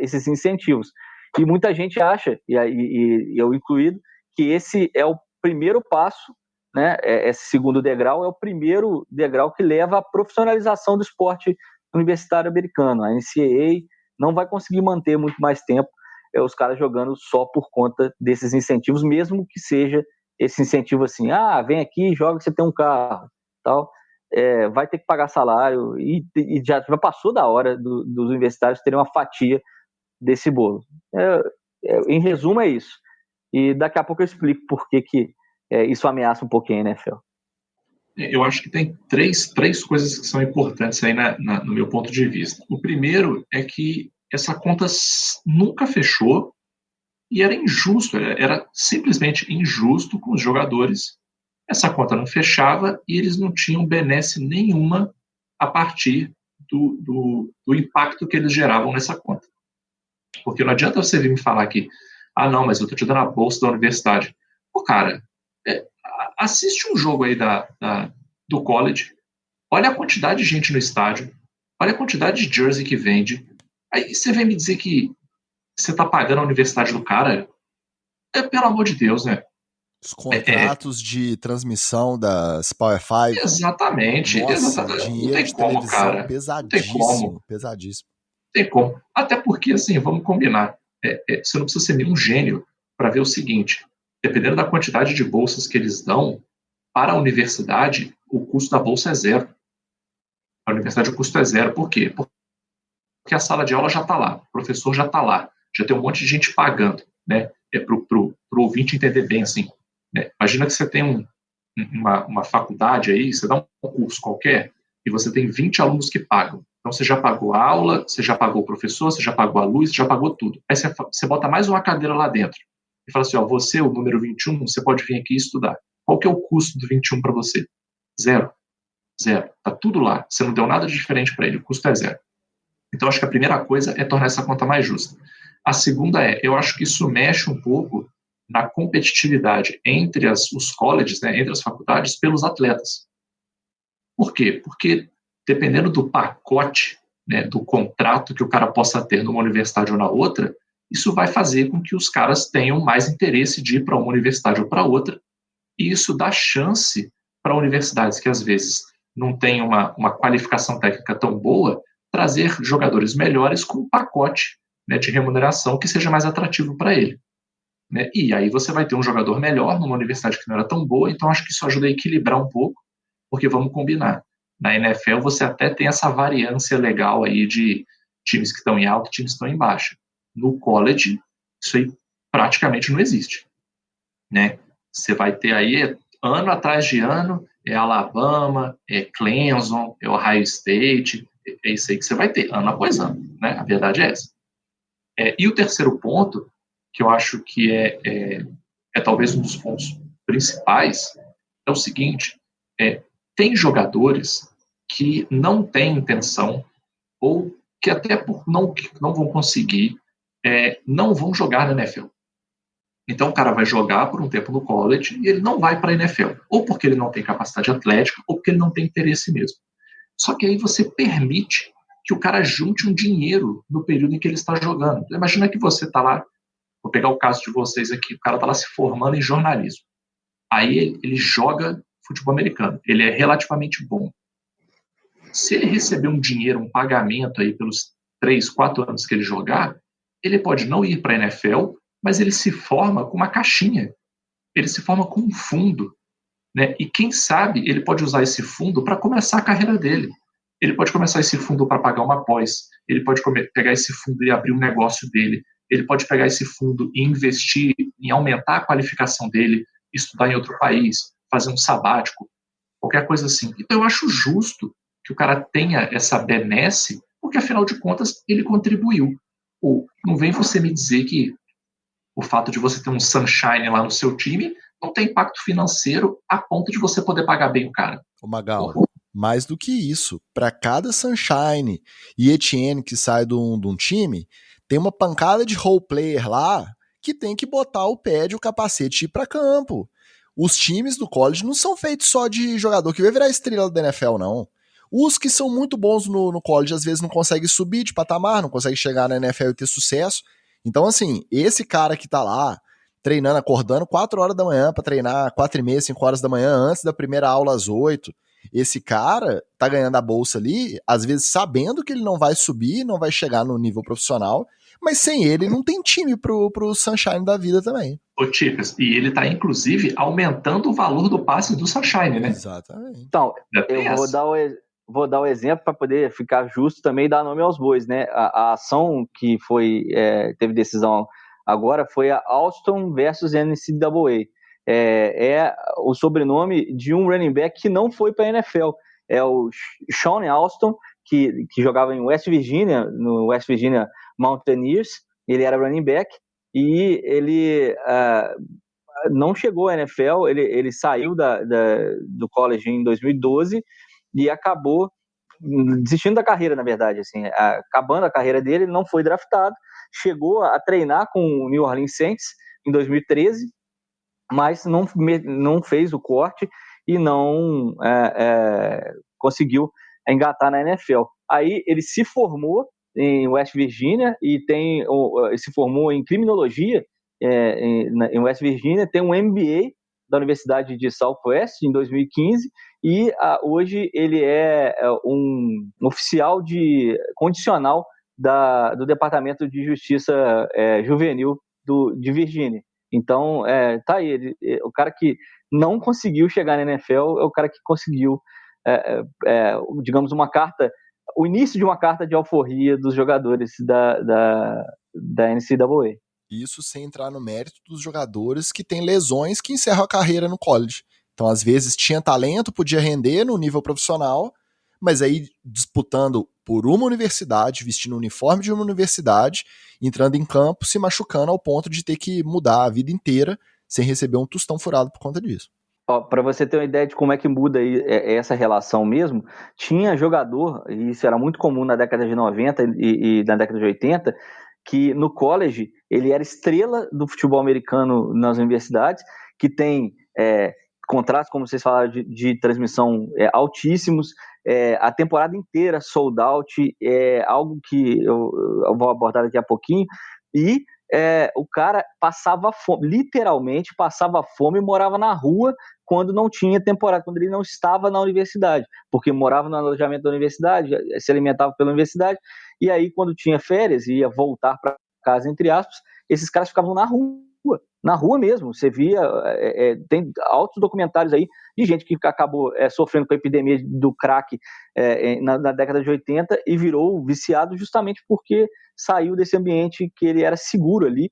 esses incentivos. E muita gente acha, e eu incluído, que esse é o primeiro passo, né? Esse segundo degrau é o primeiro degrau que leva à profissionalização do esporte universitário americano. A NCAA não vai conseguir manter muito mais tempo os caras jogando só por conta desses incentivos, mesmo que seja esse incentivo assim, vem aqui, joga que você tem um carro, tal. Vai ter que pagar salário, e já passou da hora dos universitários terem uma fatia desse bolo. Em resumo, é isso. E daqui a pouco eu explico por que isso ameaça um pouquinho, né, Fel? Eu acho que tem três coisas que são importantes aí no meu ponto de vista. O primeiro é que essa conta nunca fechou e era injusto, era simplesmente injusto com os jogadores. Essa conta não fechava e eles não tinham benesse nenhuma a partir do impacto que eles geravam nessa conta. Porque não adianta você vir me falar que não, mas eu estou te dando a bolsa da universidade. Pô, cara, assiste um jogo aí do college, olha a quantidade de gente no estádio, olha a quantidade de jersey que vende, aí você vem me dizer que você está pagando a universidade do cara? Pelo amor de Deus, né? Os contratos de transmissão das Power 5. Exatamente. Nossa, exatamente. dinheiro Não tem de como, televisão cara. pesadíssimo. Não tem como. Pesadíssimo. Não tem como. Até porque, assim, vamos combinar. Você não precisa ser nenhum gênio para ver o seguinte. Dependendo da quantidade de bolsas que eles dão, para a universidade, o custo da bolsa é zero. Para a universidade, o custo é zero. Por quê? Porque a sala de aula já está lá, o professor já está lá, já tem um monte de gente pagando, né? Para o ouvinte entender bem, assim. Né? Imagina que você tem uma faculdade aí, você dá um curso qualquer, e você tem 20 alunos que pagam. Então você já pagou a aula, você já pagou o professor, você já pagou a luz, você já pagou tudo. Aí você bota mais uma cadeira lá dentro e fala assim, você, o número 21, você pode vir aqui estudar. Qual que é o custo do 21 para você? Zero. Tá tudo lá. Você não deu nada de diferente para ele, o custo é zero. Então acho que a primeira coisa é tornar essa conta mais justa. A segunda eu acho que isso mexe um pouco na competitividade entre os colleges, né, entre as faculdades, pelos atletas. Por quê? Porque dependendo do pacote, né, do contrato que o cara possa ter numa universidade ou na outra, isso vai fazer com que os caras tenham mais interesse de ir para uma universidade ou para outra, e isso dá chance para universidades que às vezes não têm uma qualificação técnica tão boa, trazer jogadores melhores com um pacote, né, de remuneração que seja mais atrativo para ele. Né? E aí você vai ter um jogador melhor numa universidade que não era tão boa, então acho que isso ajuda a equilibrar um pouco, porque vamos combinar. Na NFL você até tem essa variância legal aí de times que estão em alta e times que estão em baixa. No college, isso aí praticamente não existe. Né? Você vai ter aí, ano atrás de ano, Alabama, Clemson, Ohio State, é isso aí que você vai ter, ano após ano. Né? A verdade é essa. E o terceiro ponto, que eu acho que é talvez um dos pontos principais, é o seguinte, tem jogadores que não têm intenção ou que até por não vão conseguir, não vão jogar na NFL. Então o cara vai jogar por um tempo no college e ele não vai para a NFL, ou porque ele não tem capacidade atlética, ou porque ele não tem interesse mesmo. Só que aí você permite que o cara junte um dinheiro no período em que ele está jogando. Imagina que você está lá, vou pegar o caso de vocês aqui, o cara está lá se formando em jornalismo. Aí ele joga futebol americano, ele é relativamente bom. Se ele receber um dinheiro, um pagamento aí pelos 3, 4 anos que ele jogar, ele pode não ir para a NFL, mas ele se forma com uma caixinha, ele se forma com um fundo, né? E quem sabe ele pode usar esse fundo para começar a carreira dele. Ele pode começar esse fundo para pagar uma pós, ele pode pegar esse fundo e abrir um negócio dele, ele pode pegar esse fundo e investir em aumentar a qualificação dele, estudar em outro país, fazer um sabático, qualquer coisa assim. Então eu acho justo que o cara tenha essa benesse, porque afinal de contas ele contribuiu. Ou não vem você me dizer que o fato de você ter um sunshine lá no seu time não tem impacto financeiro a ponto de você poder pagar bem o cara. Ô Magal, mais do que isso, para cada sunshine e Etienne que sai de um time, tem uma pancada de role player lá que tem que botar o pad, o capacete e ir pra campo. Os times do college não são feitos só de jogador que vai virar estrela da NFL, não. Os que são muito bons no college, às vezes não conseguem subir de patamar, não conseguem chegar na NFL e ter sucesso. Então, assim, esse cara que tá lá, treinando, acordando 4 horas da manhã pra treinar 4h30, 5 horas da manhã, antes da primeira aula às 8, esse cara tá ganhando a bolsa ali, às vezes sabendo que ele não vai subir, não vai chegar no nível profissional, mas sem ele não tem time pro Sunshine da vida também. Ô, Ticas, e ele tá, inclusive, aumentando o valor do passe do Sunshine, né? Exatamente. Então, eu vou dar o exemplo para poder ficar justo também e dar nome aos bois, né? A ação que teve decisão agora foi a Alston versus NCAA. É o sobrenome de um running back que não foi para a NFL. É o Sean Alston, que jogava em West Virginia, no West Virginia Mountaineers. Ele era running back e ele não chegou à NFL. Ele saiu do college em 2012 e acabou desistindo da carreira, na verdade, assim, acabando a carreira dele. Ele não foi draftado, chegou a treinar com o New Orleans Saints em 2013, mas não fez o corte e não conseguiu engatar na NFL. Aí ele se formou em West Virginia e se formou em criminologia em West Virginia, tem um MBA da Universidade de Southwest em 2015 e hoje ele é um oficial condicional do Departamento de Justiça Juvenil de Virgínia. Então, tá aí, o cara que não conseguiu chegar na NFL é o cara que conseguiu, digamos, o início de uma carta de alforria dos jogadores da NCAA. Isso sem entrar no mérito dos jogadores que têm lesões que encerram a carreira no college. Então, às vezes, tinha talento, podia render no nível profissional, mas aí disputando por uma universidade, vestindo o uniforme de uma universidade, entrando em campo, se machucando ao ponto de ter que mudar a vida inteira sem receber um tostão furado por conta disso. Para você ter uma ideia de como é que muda aí essa relação mesmo, tinha jogador, e isso era muito comum na década de 90 e na década de 80, que no college ele era estrela do futebol americano nas universidades, que tem contratos, como vocês falaram, de transmissão altíssimos, a temporada inteira sold out, algo que eu vou abordar daqui a pouquinho, e o cara passava fome, literalmente passava fome e morava na rua quando não tinha temporada, quando ele não estava na universidade, porque morava no alojamento da universidade, se alimentava pela universidade, e aí quando tinha férias e ia voltar para casa, entre aspas, esses caras ficavam na rua mesmo. Você via, tem altos documentários aí de gente que acabou sofrendo com a epidemia do crack na década de 80 e virou viciado justamente porque saiu desse ambiente que ele era seguro ali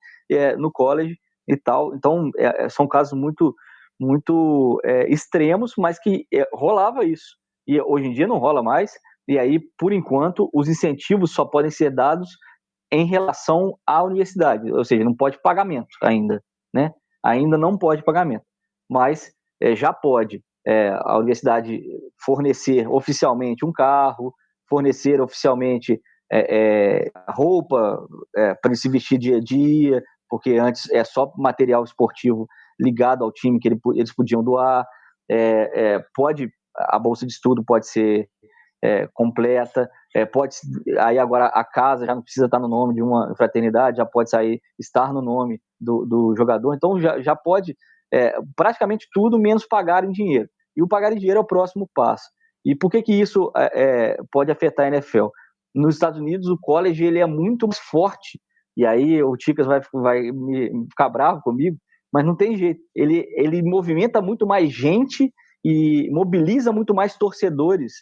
no college e tal. Então, são casos muito, muito extremos, mas que rolava isso. E hoje em dia não rola mais, e aí, por enquanto, os incentivos só podem ser dados em relação à universidade, ou seja, não pode pagamento ainda, né? Ainda não pode pagamento, mas já pode a universidade fornecer oficialmente um carro, fornecer oficialmente roupa para ele se vestir dia a dia, porque antes é só material esportivo ligado ao time que eles podiam doar. A bolsa de estudo pode ser completa, aí agora a casa já não precisa estar no nome de uma fraternidade, já pode estar no nome do jogador, então já pode praticamente tudo menos pagar em dinheiro, e o pagar em dinheiro é o próximo passo. E por que isso pode afetar a NFL? Nos Estados Unidos o college ele é muito mais forte, e aí o Ticas vai ficar bravo comigo, mas não tem jeito, ele movimenta muito mais gente e mobiliza muito mais torcedores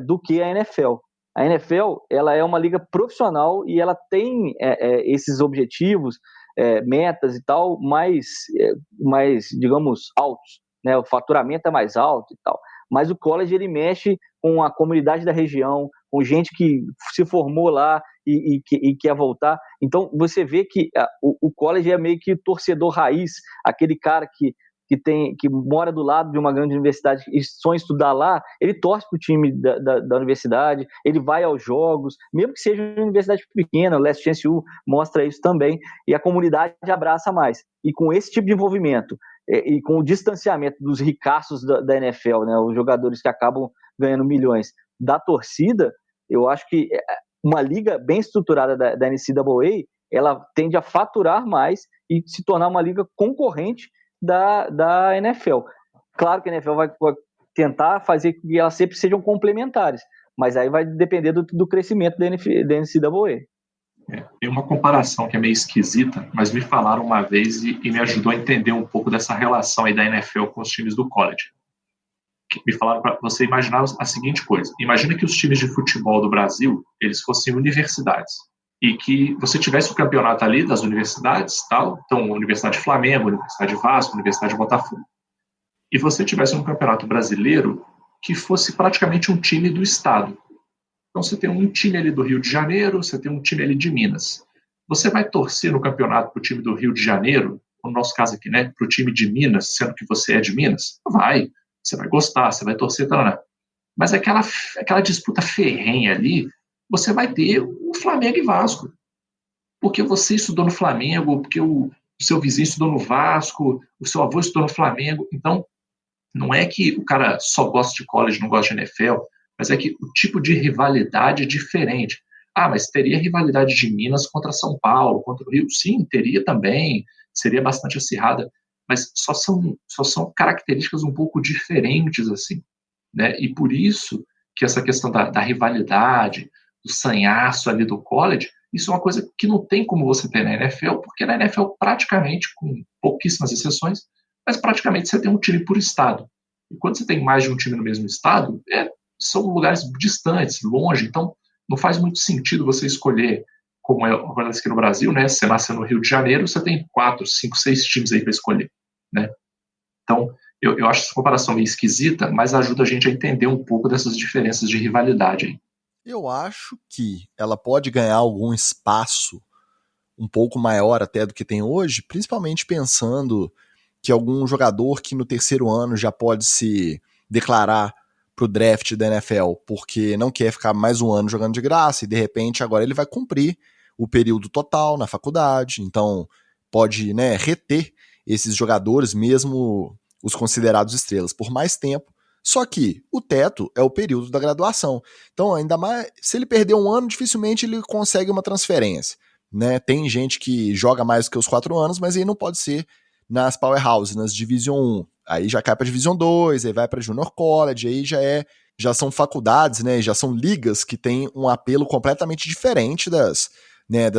do que a NFL. A NFL ela é uma liga profissional e ela tem esses objetivos, metas e tal, mais, digamos, altos, né? O faturamento é mais alto e tal. Mas o college ele mexe com a comunidade da região, com gente que se formou lá e quer voltar. Então você vê que o college é meio que torcedor raiz, aquele cara que que mora do lado de uma grande universidade e sonha estudar lá, ele torce para o time da universidade, ele vai aos jogos, mesmo que seja uma universidade pequena, o Last Chance U mostra isso também, e a comunidade abraça mais. E com esse tipo de envolvimento, e com o distanciamento dos ricaços da NFL, né, os jogadores que acabam ganhando milhões da torcida, eu acho que uma liga bem estruturada da NCAA, ela tende a faturar mais e se tornar uma liga concorrente da NFL. Claro que a NFL vai tentar fazer que elas sempre sejam complementares, mas aí vai depender do crescimento da NCAA. Tem uma comparação que é meio esquisita, mas me falaram uma vez e me ajudou a entender um pouco dessa relação aí da NFL com os times do college. Me falaram para você imaginar a seguinte coisa: imagina que os times de futebol do Brasil, eles fossem universidades, e que você tivesse o campeonato ali das universidades, tal, então Universidade de Flamengo, Universidade de Vasco, Universidade de Botafogo, e você tivesse um campeonato brasileiro que fosse praticamente um time do estado. Então você tem um time ali do Rio de Janeiro, você tem um time ali de Minas. Você vai torcer no campeonato para o time do Rio de Janeiro, no nosso caso aqui, né, para o time de Minas, sendo que você é de Minas? Vai, você vai gostar, você vai torcer, tal. Mas aquela disputa ferrenha ali, você vai ter o Flamengo e Vasco. Porque você estudou no Flamengo, porque o seu vizinho estudou no Vasco, o seu avô estudou no Flamengo. Então, não é que o cara só gosta de college, não gosta de NFL, mas é que o tipo de rivalidade é diferente. Mas teria rivalidade de Minas contra São Paulo, contra o Rio? Sim, teria também, seria bastante acirrada, mas só são características um pouco diferentes, assim, né? E por isso que essa questão da rivalidade, do sanhaço ali do college, isso é uma coisa que não tem como você ter na NFL, porque na NFL praticamente, com pouquíssimas exceções, mas praticamente você tem um time por estado. E quando você tem mais de um time no mesmo estado, são lugares distantes, longe, então não faz muito sentido você escolher, como acontece aqui no Brasil, né? Você nasce no Rio de Janeiro, você tem 4, 5, 6 times aí para escolher, né? Então, eu acho essa comparação meio esquisita, mas ajuda a gente a entender um pouco dessas diferenças de rivalidade aí. Eu acho que ela pode ganhar algum espaço um pouco maior até do que tem hoje, principalmente pensando que algum jogador que no terceiro ano já pode se declarar pro draft da NFL, porque não quer ficar mais um ano jogando de graça, e de repente agora ele vai cumprir o período total na faculdade, então pode, né, reter esses jogadores, mesmo os considerados estrelas, por mais tempo. Só que o teto é o período da graduação. Então, ainda mais, se ele perder um ano, dificilmente ele consegue uma transferência, né? Tem gente que joga mais do que os 4 anos, mas aí não pode ser nas Powerhouse, nas Division 1. Aí já cai para Division 2, aí vai para Junior College, aí já são faculdades, né? Já são ligas que têm um apelo completamente diferente das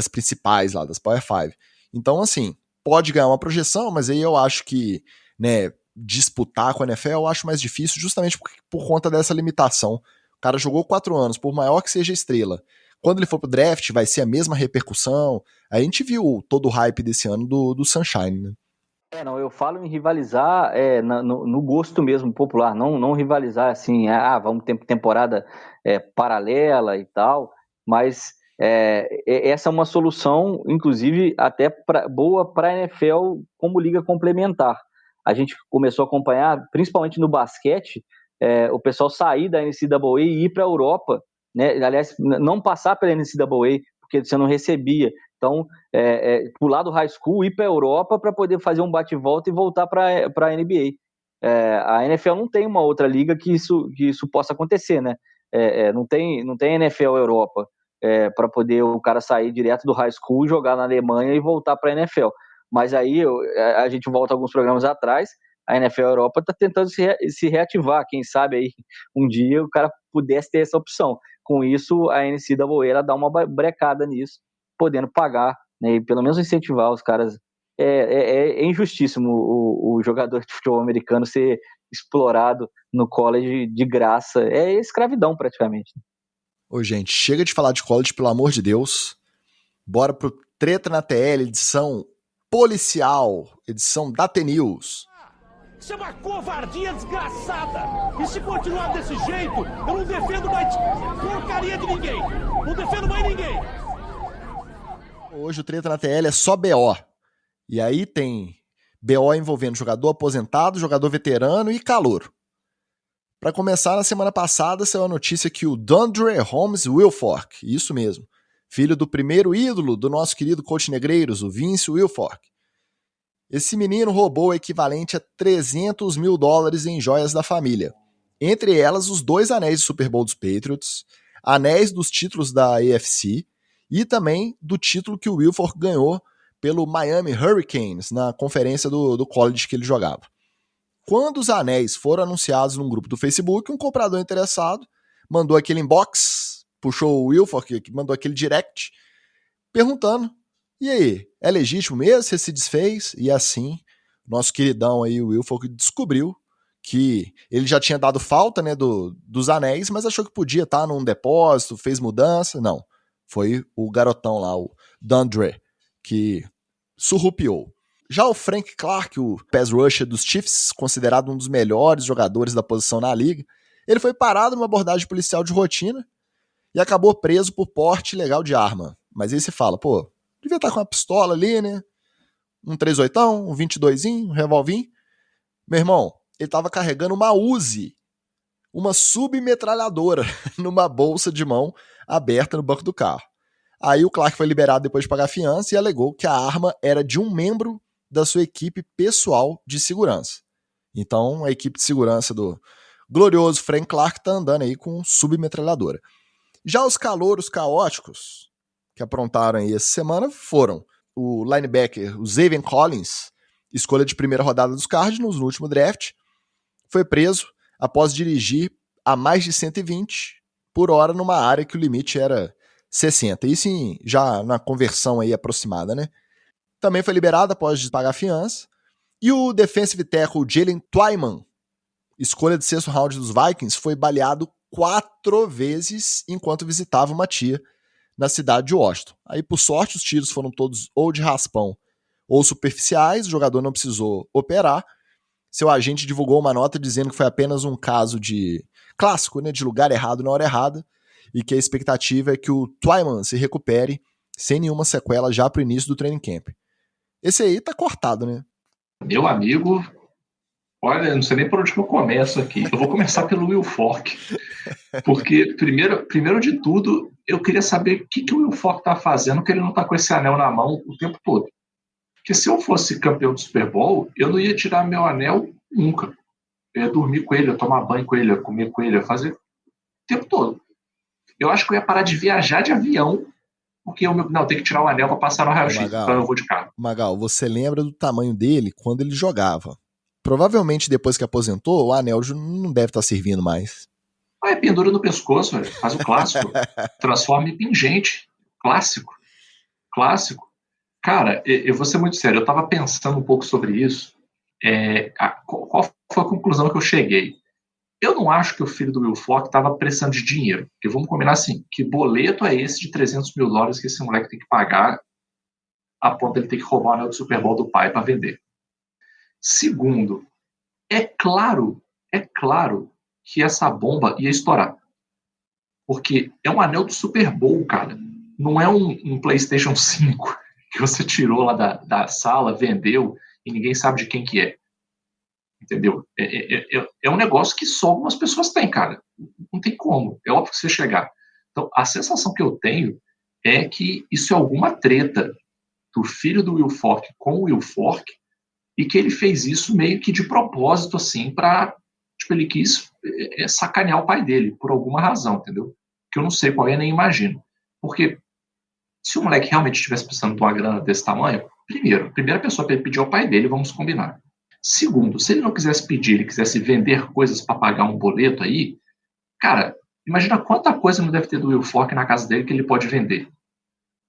principais lá, das Power 5. Então, assim, pode ganhar uma projeção, mas aí eu acho que, né, disputar com a NFL eu acho mais difícil, justamente por conta dessa limitação. O cara jogou 4 anos, por maior que seja a estrela. Quando ele for pro draft, vai ser a mesma repercussão. A gente viu todo o hype desse ano do Sunshine, né? Eu falo em rivalizar no gosto mesmo popular, não rivalizar assim, vamos ter temporada paralela e tal, mas essa é uma solução, inclusive, até boa para a NFL como liga complementar. A gente começou a acompanhar, principalmente no basquete, o pessoal sair da NCAA e ir para a Europa, né? Aliás, não passar pela NCAA, porque você não recebia. Então, pular do high school, ir para a Europa para poder fazer um bate-volta e voltar para a NBA. A NFL não tem uma outra liga que isso possa acontecer, né? Não tem NFL Europa para poder o cara sair direto do high school, jogar na Alemanha e voltar para a NFL. Mas aí a gente volta alguns programas atrás, a NFL Europa está tentando se reativar. Quem sabe aí um dia o cara pudesse ter essa opção. Com isso, a NCAA ela dá uma brecada nisso, podendo pagar, né, e pelo menos incentivar os caras. É injustíssimo o jogador de futebol americano ser explorado no college de graça. É escravidão praticamente. Ô, gente, chega de falar de college, pelo amor de Deus. Bora pro Treta na TL, edição policial, edição da T-News. Isso é uma covardia desgraçada. E se continuar desse jeito, eu não defendo mais porcaria de ninguém. Não defendo mais ninguém. Hoje o Treta na TL é só BO. E aí tem BO envolvendo jogador aposentado, jogador veterano e calouro. Para começar, na semana passada saiu a notícia que o DeAndre Holmes Wilfork, isso mesmo, filho do primeiro ídolo do nosso querido coach Negreiros, o Vince Wilfork. Esse menino roubou o equivalente a $300 mil em joias da família. Entre elas, os 2 anéis de Super Bowl dos Patriots, anéis dos títulos da AFC e também do título que o Wilfork ganhou pelo Miami Hurricanes na conferência do college que ele jogava. Quando os anéis foram anunciados num grupo do Facebook, um comprador interessado mandou aquele inbox, puxou o Wilfork, mandou aquele direct, perguntando, e aí, é legítimo mesmo? Você se desfez? E assim, nosso queridão aí, o Wilfork, descobriu que ele já tinha dado falta, né, dos anéis, mas achou que podia estar num depósito, fez mudança. Não, foi o garotão lá, o DeAndre, que surrupiou. Já o Frank Clark, o pass rusher dos Chiefs, considerado um dos melhores jogadores da posição na liga, ele foi parado numa abordagem policial de rotina e acabou preso por porte ilegal de arma. Mas aí você fala, pô, devia estar com uma pistola ali, né? Um 38, um 22, um revolvinho. Meu irmão, ele estava carregando uma Uzi, uma submetralhadora, numa bolsa de mão aberta no banco do carro. Aí o Clark foi liberado depois de pagar fiança e alegou que a arma era de um membro da sua equipe pessoal de segurança. Então, a equipe de segurança do glorioso Frank Clark tá andando aí com submetralhadora. Já os calouros caóticos que aprontaram aí essa semana foram o linebacker, o Zaven Collins, escolha de primeira rodada dos Cardinals no último draft, foi preso após dirigir a mais de 120 por hora numa área que o limite era 60. Isso já na conversão aí aproximada, né? Também foi liberado após pagar fiança. E o defensive tackle Jalen Twyman, escolha de 6º round dos Vikings, foi baleado 4 vezes enquanto visitava uma tia na cidade de Washington. Aí, por sorte, os tiros foram todos ou de raspão ou superficiais, o jogador não precisou operar. Seu agente divulgou uma nota dizendo que foi apenas um caso de clássico, né, de lugar errado na hora errada, e que a expectativa é que o Twyman se recupere sem nenhuma sequela já para o início do training camp. Esse aí tá cortado, né? Meu amigo, olha, eu não sei nem por onde que eu começo aqui. Eu vou começar pelo Wilfork. Porque, primeiro de tudo, eu queria saber o que o Wilfork tá fazendo, que ele não tá com esse anel na mão o tempo todo. Porque se eu fosse campeão do Super Bowl, eu não ia tirar meu anel nunca. Eu ia dormir com ele, eu ia tomar banho com ele, eu ia comer com ele, eu ia fazer o tempo todo. Eu acho que eu ia parar de viajar de avião, porque eu tenho que tirar o anel para passar no raio-x, então eu vou de carro. Magal, você lembra do tamanho dele quando ele jogava? Provavelmente depois que aposentou, o anel não deve estar servindo mais. Ah, pendura no pescoço, velho. Faz o clássico. Transforma em pingente. Clássico. Cara, eu vou ser muito sério, eu estava pensando um pouco sobre isso. Qual foi a conclusão que eu cheguei? Eu não acho que o filho do Wilfork estava precisando de dinheiro. Porque vamos combinar assim, que boleto é esse de $300 mil que esse moleque tem que pagar a ponto de ele ter que roubar o anel do Super Bowl do pai para vender? Segundo, é claro que essa bomba ia estourar. Porque é um anel do Super Bowl, cara. Não é um PlayStation 5 que você tirou lá da sala, vendeu e ninguém sabe de quem que é. Entendeu? É um negócio que só algumas pessoas têm, cara. Não tem como. É óbvio que você chegar. Então, a sensação que eu tenho é que isso é alguma treta do filho do Wilfork com o Wilfork e que ele fez isso meio que de propósito, assim, pra... Tipo, ele quis sacanear o pai dele, por alguma razão, entendeu? Que eu não sei qual é, nem imagino. Porque se o moleque realmente estivesse precisando de uma grana desse tamanho, a primeira pessoa para ele pedir ao pai dele, vamos combinar. Segundo, se ele não quisesse pedir, ele quisesse vender coisas para pagar um boleto aí, cara, imagina quanta coisa não deve ter do Wilfork na casa dele que ele pode vender.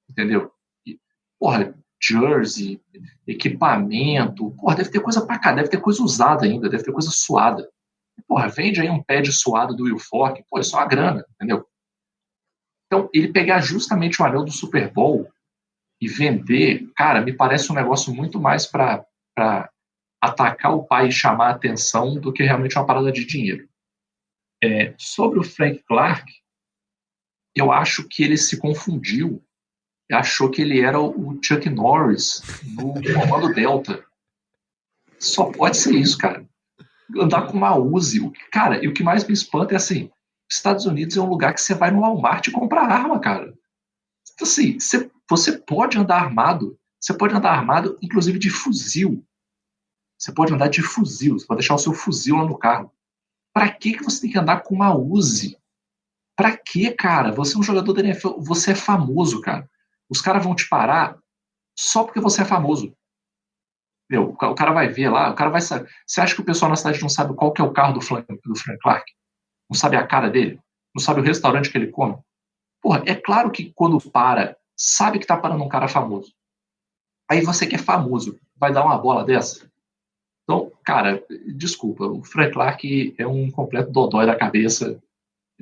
Entendeu? E, porra, jersey, equipamento, porra, deve ter coisa pra cá, deve ter coisa usada ainda, deve ter coisa suada. Porra, vende aí um pad suado do Wilfork, pô, isso é uma grana, entendeu? Então, ele pegar justamente o anel do Super Bowl e vender, cara, me parece um negócio muito mais pra atacar o pai e chamar a atenção do que realmente uma parada de dinheiro. Sobre o Frank Clark, eu acho que ele se confundiu, achou que ele era o Chuck Norris no Comando Delta. Só pode ser isso, cara. Andar com uma Uzi. Cara, e o que mais me espanta é assim, Estados Unidos é um lugar que você vai no Walmart e compra arma, cara. Então, assim, você pode andar armado. Você pode andar armado, inclusive de fuzil. Você pode andar de fuzil. Você pode deixar o seu fuzil lá no carro. Pra que você tem que andar com uma Uzi? Pra quê, cara? Você é um jogador da NFL. Você é famoso, cara. Os caras vão te parar só porque você é famoso. Meu, o cara vai ver lá, o cara vai saber. Você acha que o pessoal na cidade não sabe qual que é o carro do Frank Clark? Não sabe a cara dele? Não sabe o restaurante que ele come? Porra, é claro que quando para, sabe que tá parando um cara famoso. Aí você que é famoso, vai dar uma bola dessa? Então, cara, desculpa, o Frank Clark é um completo dodói da cabeça,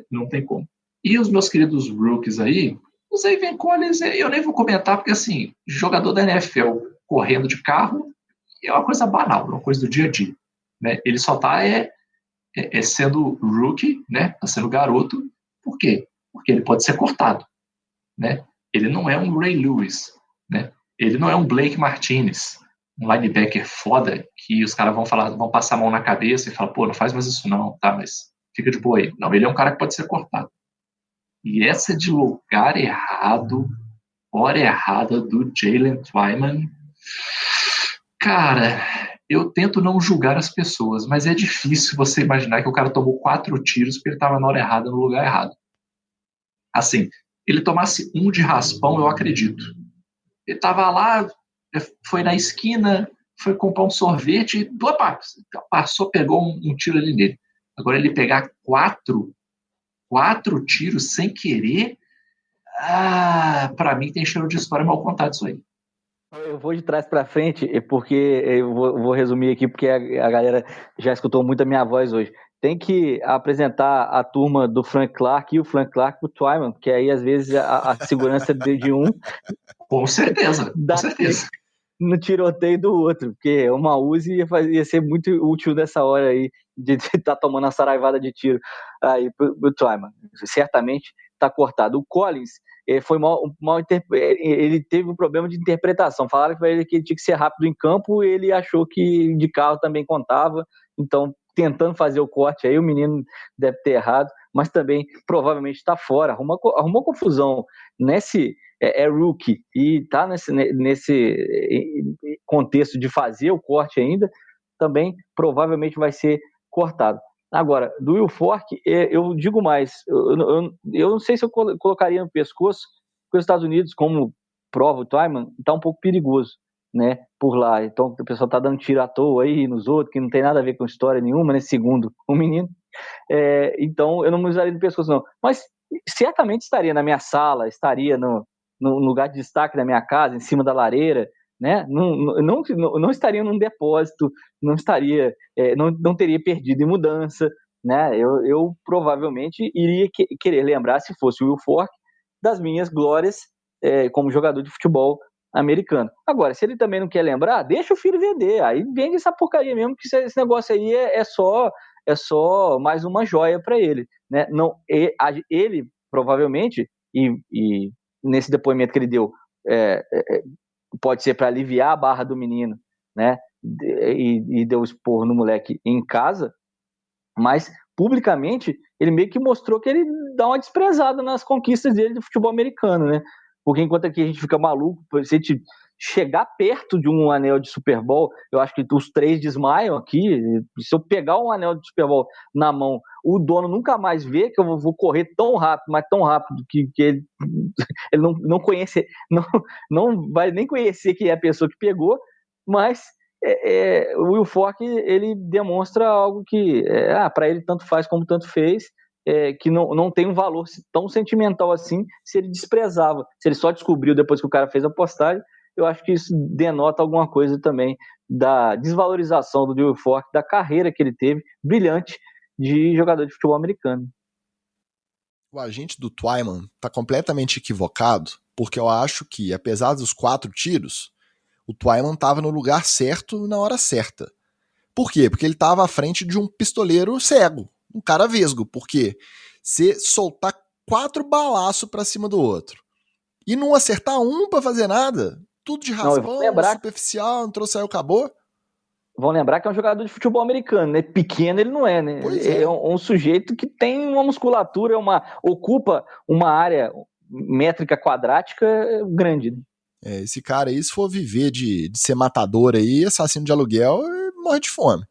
não tem como. E os meus queridos rookies aí, os Evan Collins, eu nem vou comentar, porque assim, jogador da NFL correndo de carro é uma coisa banal, uma coisa do dia a dia. Né? Ele só tá sendo rookie, né? Tá sendo garoto. Por quê? Porque ele pode ser cortado. Né? Ele não é um Ray Lewis. Né? Ele não é um Blake Martinez, um linebacker foda que os caras vão passar a mão na cabeça e falar, pô, não faz mais isso não, tá? Mas fica de boa aí. Não, ele é um cara que pode ser cortado. E essa de lugar errado, hora errada do Jalen Twyman, cara, eu tento não julgar as pessoas, mas é difícil você imaginar que o cara tomou 4 tiros porque ele estava na hora errada, no lugar errado. Assim, ele tomasse um de raspão, eu acredito. Ele estava lá, foi na esquina, foi comprar um sorvete, opa, passou, pegou um tiro ali nele. Agora ele pegar 4 tiros sem querer, pra mim tem cheiro de história mal contada isso aí. Eu vou de trás para frente, porque eu vou resumir aqui, porque a galera já escutou muito a minha voz hoje. Tem que apresentar a turma do Frank Clark e o Frank Clark pro Twyman, porque aí às vezes a segurança de um... Com certeza, com certeza. No tiroteio do outro, porque uma Uzi ia ser muito útil nessa hora aí, de estar tomando a saraivada de tiro aí pro Twyman. Certamente está cortado. O Collins foi ele teve um problema de interpretação. Falaram para ele que ele tinha que ser rápido em campo, e ele achou que de carro também contava. Então, tentando fazer o corte aí, o menino deve ter errado, mas também provavelmente está fora. Arrumou confusão nesse rookie e está nesse contexto de fazer o corte ainda, também provavelmente vai ser cortado. Agora, do Will Fork, eu digo mais, eu não sei se eu colocaria no pescoço, porque os Estados Unidos, como prova o Twyman, está um pouco perigoso, né, por lá. Então o pessoal está dando tiro à toa aí nos outros, que não tem nada a ver com história nenhuma, né, segundo o menino. Então eu não me usaria no pescoço, não. Mas certamente estaria na minha sala, estaria no lugar de destaque da minha casa, em cima da lareira, né? Não estaria num depósito, não estaria, não teria perdido em mudança, né? Eu provavelmente iria querer lembrar, se fosse o Will Fork, das minhas glórias como jogador de futebol americano. Agora, se ele também não quer lembrar, deixa o filho vender, aí vende essa porcaria mesmo, que esse negócio aí é só mais uma joia para ele, né? Não, ele provavelmente, e nesse depoimento que ele deu, pode ser para aliviar a barra do menino, né? E deu expor no moleque em casa, mas publicamente ele meio que mostrou que ele dá uma desprezada nas conquistas dele do futebol americano, né? Porque enquanto aqui a gente fica maluco, se a gente chegar perto de um anel de Super Bowl, eu acho que os 3 desmaiam aqui. Se eu pegar um anel de Super Bowl na mão, o dono nunca mais vê que eu vou correr tão rápido, mas tão rápido que ele não conhece, não vai nem conhecer quem é a pessoa que pegou, mas o Will Fork, ele demonstra algo que para ele tanto faz como tanto fez, que não tem um valor tão sentimental assim, se ele desprezava, se ele só descobriu depois que o cara fez a postagem. Eu acho que isso denota alguma coisa também da desvalorização do Will Fork, da carreira que ele teve, brilhante, de jogador de futebol americano. O agente do Twyman está completamente equivocado, porque eu acho que, apesar dos 4 tiros, o Twyman estava no lugar certo na hora certa. Por quê? Porque ele estava à frente de um pistoleiro cego, um cara vesgo, porque se soltar 4 balaços para cima do outro e não acertar um para fazer nada, tudo de raspão, superficial, entrou, saiu, acabou. vão lembrar que é um jogador de futebol americano, né? Pequeno ele não é, né? É um sujeito que tem uma musculatura, ocupa uma área métrica quadrática grande. Esse cara aí, se for viver de ser matador aí, assassino de aluguel, morre de fome.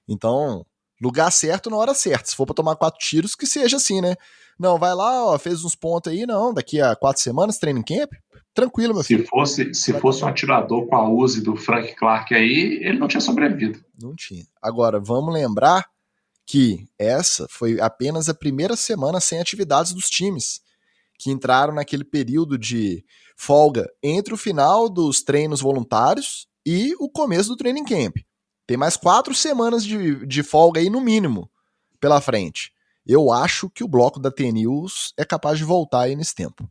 Então, lugar certo na hora certa. Se for pra tomar 4 tiros, que seja assim, né? Não, vai lá, ó, fez uns pontos aí, não, daqui a 4 semanas, training camp, tranquilo, meu filho. Se fosse um atirador com a Uzi do Frank Clark aí, ele não tinha sobrevivido. Não tinha. Agora, vamos lembrar que essa foi apenas a primeira semana sem atividades dos times, que entraram naquele período de folga entre o final dos treinos voluntários e o começo do training camp. Tem mais 4 semanas de folga aí, no mínimo, pela frente. Eu acho que o bloco da T-News é capaz de voltar aí nesse tempo.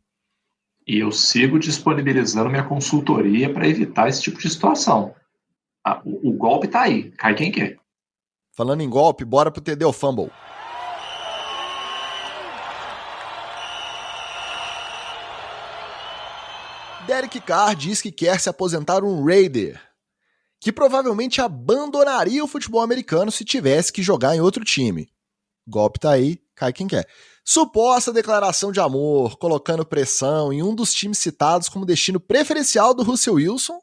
E eu sigo disponibilizando minha consultoria para evitar esse tipo de situação. O golpe tá aí, cai quem quer. Falando em golpe, bora pro TD ou Fumble. Derek Carr diz que quer se aposentar um Raider, que provavelmente abandonaria o futebol americano se tivesse que jogar em outro time. Golpe tá aí, cai quem quer. Suposta declaração de amor, colocando pressão em um dos times citados como destino preferencial do Russell Wilson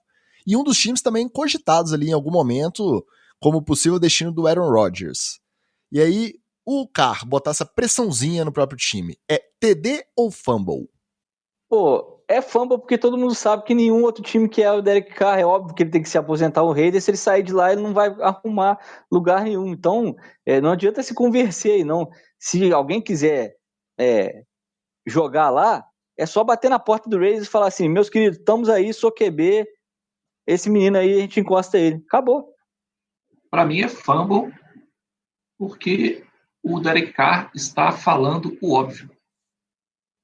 e um dos times também cogitados ali em algum momento como possível destino do Aaron Rodgers. E aí, o Carr botar essa pressãozinha no próprio time, é TD ou Fumble? Pô, é fumble porque todo mundo sabe que nenhum outro time que é o Derek Carr, é óbvio que ele tem que se aposentar o Raiders, se ele sair de lá ele não vai arrumar lugar nenhum, então não adianta se convencer aí não, se alguém quiser jogar lá, é só bater na porta do Raiders e falar assim, meus queridos, estamos aí, sou QB, esse menino aí a gente encosta ele, acabou. Para mim é fumble porque o Derek Carr está falando o óbvio.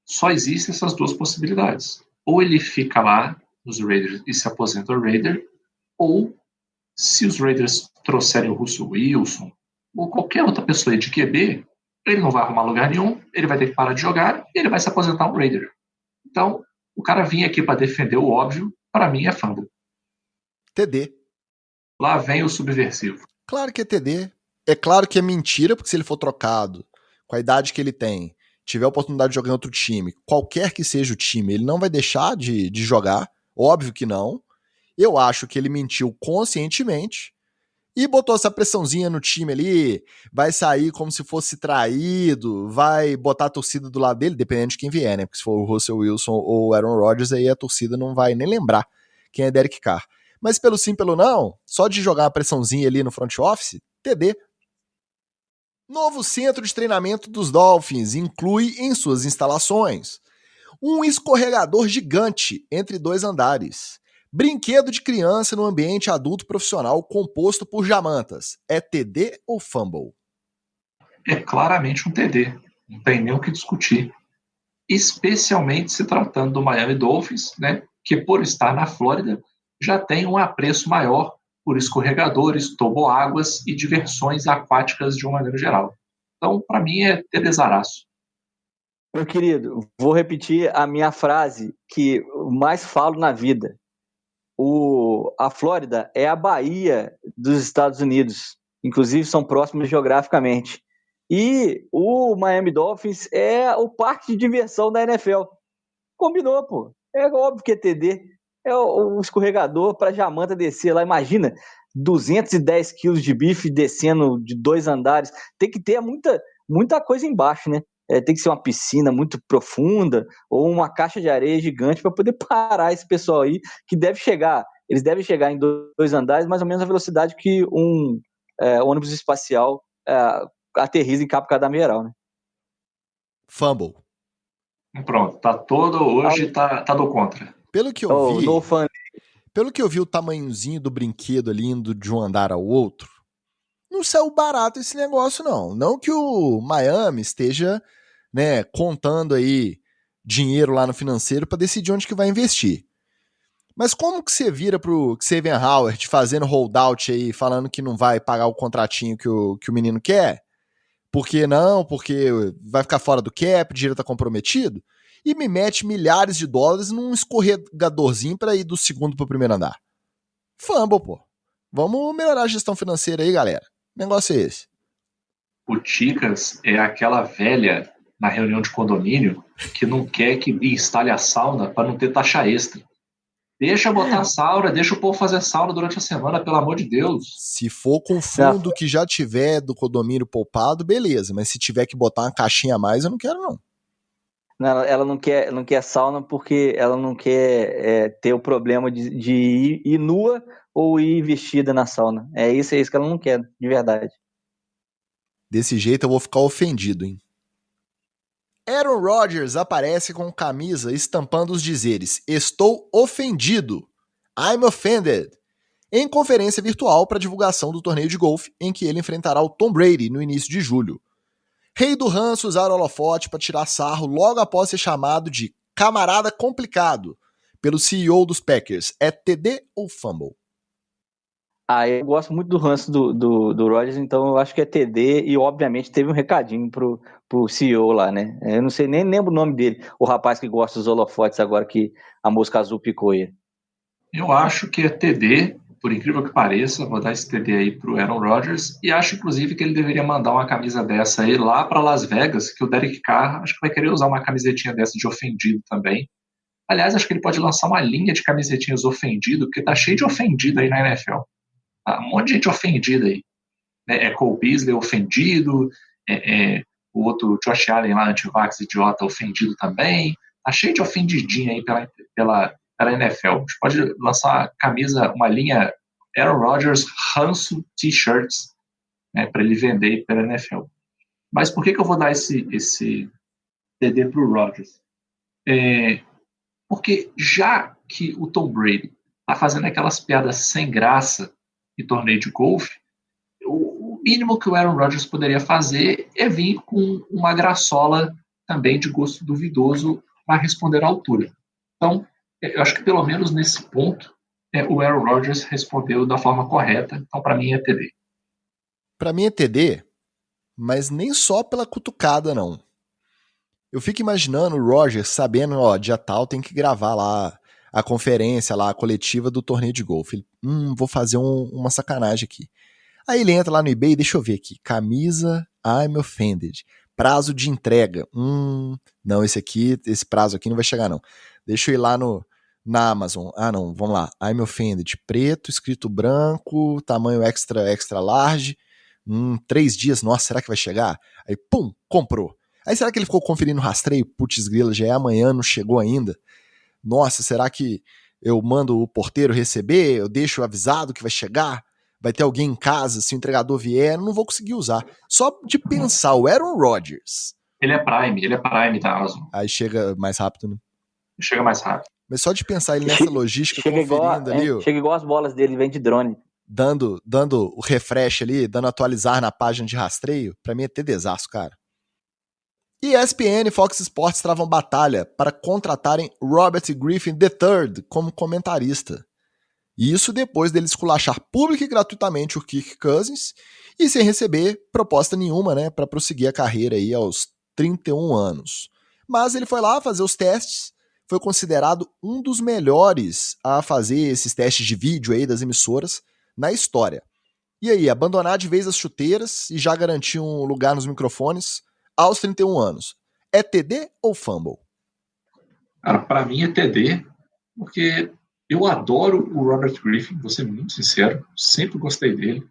Só existem essas 2 possibilidades. Ou ele fica lá nos Raiders e se aposenta o Raider, ou se os Raiders trouxerem o Russell Wilson ou qualquer outra pessoa de QB, ele não vai arrumar lugar nenhum, ele vai ter que parar de jogar e ele vai se aposentar um Raider. Então, o cara vinha aqui para defender o óbvio, para mim é fumble. TD. Lá vem o subversivo. Claro que é TD. É claro que é mentira, porque se ele for trocado com a idade que ele tem, tiver a oportunidade de jogar em outro time, qualquer que seja o time, ele não vai deixar de jogar, óbvio que não. Eu acho que ele mentiu conscientemente e botou essa pressãozinha no time ali, vai sair como se fosse traído, vai botar a torcida do lado dele, dependendo de quem vier, né? Porque se for o Russell Wilson ou o Aaron Rodgers, aí a torcida não vai nem lembrar quem é Derek Carr. Mas pelo sim, pelo não, só de jogar uma pressãozinha ali no front office, TD. Novo centro de treinamento dos Dolphins inclui em suas instalações um escorregador gigante entre 2 andares. Brinquedo de criança no ambiente adulto profissional composto por jamantas. É TD ou Fumble? É claramente um TD. Não tem nem o que discutir. Especialmente se tratando do Miami Dolphins, né, que por estar na Flórida já tem um apreço maior por escorregadores, toboáguas e diversões aquáticas de uma maneira geral. Então, para mim, é TDzaraço. Meu querido, vou repetir a minha frase que mais falo na vida. A Flórida é a Bahia dos Estados Unidos. Inclusive, são próximos geograficamente. E o Miami Dolphins é o parque de diversão da NFL. Combinou, pô. É óbvio que é TD. É o escorregador para jamanta descer lá. Imagina, 210 quilos de bife descendo de 2 andares. Tem que ter muita coisa embaixo, né? Tem que ser uma piscina muito profunda ou uma caixa de areia gigante para poder parar esse pessoal aí, que eles devem chegar em 2 andares, mais ou menos a velocidade que um ônibus espacial aterriza em Cabo Cadameral, né? Fumble. Pronto, hoje tá do contra. Pelo que eu vi o tamanhozinho do brinquedo ali indo de um andar ao outro, não saiu barato esse negócio não. Não que o Miami esteja, né, contando aí dinheiro lá no financeiro para decidir onde que vai investir. Mas como que você vira pro Xavier Howard fazendo holdout aí, falando que não vai pagar o contratinho que o menino quer? Por que não? Porque vai ficar fora do cap, o dinheiro tá comprometido? E me mete milhares de dólares num escorregadorzinho para ir do segundo pro primeiro andar. Fumble, pô. Vamos melhorar a gestão financeira aí, galera. O negócio é esse. O Ticas é aquela velha na reunião de condomínio que não quer que instale a sauna para não ter taxa extra. Deixa botar sauna, deixa o povo fazer sauna durante a semana, pelo amor de Deus. Se for com fundo que já tiver do condomínio poupado, beleza. Mas se tiver que botar uma caixinha a mais, eu não quero, não. Não, ela não quer sauna porque ela não quer ter o problema de ir nua ou ir vestida na sauna. É isso que ela não quer, de verdade. Desse jeito eu vou ficar ofendido, hein? Aaron Rodgers aparece com camisa estampando os dizeres "Estou ofendido", I'm offended, em conferência virtual para divulgação do torneio de golfe em que ele enfrentará o Tom Brady no início de julho. Rei do ranço usar o holofote para tirar sarro logo após ser chamado de camarada complicado pelo CEO dos Packers. É TD ou fumble? Eu gosto muito do ranço do Rodgers, então eu acho que é TD e obviamente teve um recadinho pro CEO lá, né? Eu não sei, nem lembro o nome dele, o rapaz que gosta dos holofotes agora que a mosca azul picou ele. Eu acho que é TD, por incrível que pareça, vou dar esse TD aí pro Aaron Rodgers e acho inclusive que ele deveria mandar uma camisa dessa aí lá para Las Vegas, que o Derek Carr acho que vai querer usar uma camisetinha dessa de ofendido também. Aliás, acho que ele pode lançar uma linha de camisetinhas ofendido, porque tá cheio de ofendido aí na NFL. Um monte de gente ofendida aí. Cole Beasley ofendido, o outro Josh Allen lá, antivax idiota, ofendido também. Tá cheio de ofendidinho aí pela NFL. A gente pode lançar uma linha Aaron Rodgers ranço t-shirts, né, para ele vender pela NFL. Mas por que eu vou dar esse TD pro Rodgers? Porque já que o Tom Brady tá fazendo aquelas piadas sem graça em torneio de golfe, o mínimo que o Aaron Rodgers poderia fazer é vir com uma graçola também de gosto duvidoso para responder à altura. Então, eu acho que pelo menos nesse ponto, o Aaron Rodgers respondeu da forma correta. Então, para mim, é TD. Para mim é TD, mas nem só pela cutucada, não. Eu fico imaginando o Rodgers sabendo, dia tal tem que gravar lá a conferência, lá a coletiva do torneio de golfe. Ele, vou fazer uma sacanagem aqui. Aí ele entra lá no eBay, deixa eu ver aqui, camisa I'm offended, prazo de entrega, não, esse prazo aqui não vai chegar não. Deixa eu ir lá na Amazon, não, vamos lá, I'm offended, preto, escrito branco, tamanho extra large, 3 dias, nossa, será que vai chegar? Aí pum, comprou. Aí será que ele ficou conferindo o rastreio? Putz grila, já é amanhã, não chegou ainda. Nossa, será que eu mando o porteiro receber? Eu deixo avisado que vai chegar? Vai ter alguém em casa, se o entregador vier, eu não vou conseguir usar. Só de pensar, o Aaron Rodgers. Ele é Prime da Amazon. Aí chega mais rápido, né? Chega mais rápido. Mas só de pensar ele nessa logística conferindo ali. Chega igual as bolas dele, vem de drone. Dando o refresh ali, dando atualizar na página de rastreio, pra mim é ter desastre, cara. ESPN e Fox Sports travam batalha para contratarem Robert Griffin III como comentarista. E isso depois dele esculachar pública e gratuitamente o Kirk Cousins e sem receber proposta nenhuma, né, para prosseguir a carreira aí aos 31 anos. Mas ele foi lá fazer os testes, foi considerado um dos melhores a fazer esses testes de vídeo aí das emissoras na história. E aí, abandonar de vez as chuteiras e já garantir um lugar nos microfones aos 31 anos. É TD ou fumble? Cara, pra mim é TD, porque eu adoro o Robert Griffin, vou ser muito sincero, sempre gostei dele.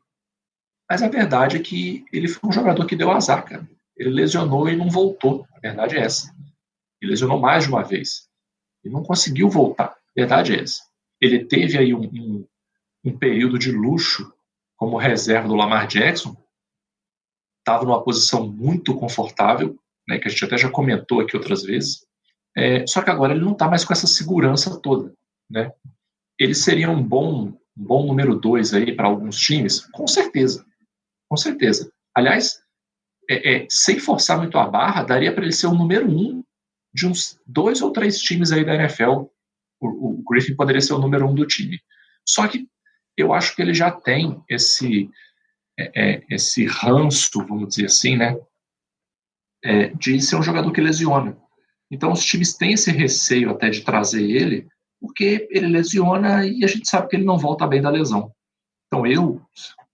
Mas a verdade é que ele foi um jogador que deu azar, cara. Ele lesionou e não voltou. A verdade é essa. Ele lesionou mais de uma vez. E não conseguiu voltar. A verdade é essa. Ele teve aí um período de luxo como reserva do Lamar Jackson. Estava numa posição muito confortável, né, que a gente até já comentou aqui outras vezes. Só que agora ele não está mais com essa segurança toda, né? Ele seria um bom número 2 aí para alguns times, com certeza. Com certeza. Aliás, sem forçar muito a barra, daria para ele ser o número 1 de uns 2 ou 3 times aí da NFL. O Griffin poderia ser o número 1 do time. Só que eu acho que ele já tem esse ranço, vamos dizer assim, né, de ser um jogador que lesiona. Então os times têm esse receio até de trazer ele, porque ele lesiona e a gente sabe que ele não volta bem da lesão. Então eu,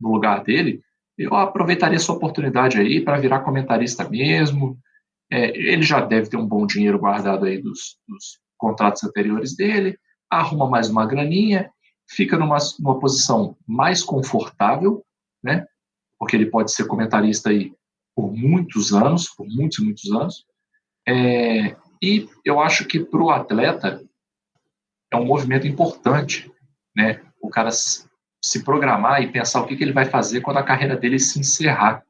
no lugar dele, eu aproveitaria essa oportunidade aí para virar comentarista mesmo. Ele já deve ter um bom dinheiro guardado aí dos contratos anteriores dele, arruma mais uma graninha, fica numa posição mais confortável, né? Porque ele pode ser comentarista aí por muitos anos, por muitos e muitos anos. E eu acho que para o atleta é um movimento importante, né? O cara se programar e pensar o que ele vai fazer quando a carreira dele se encerrar,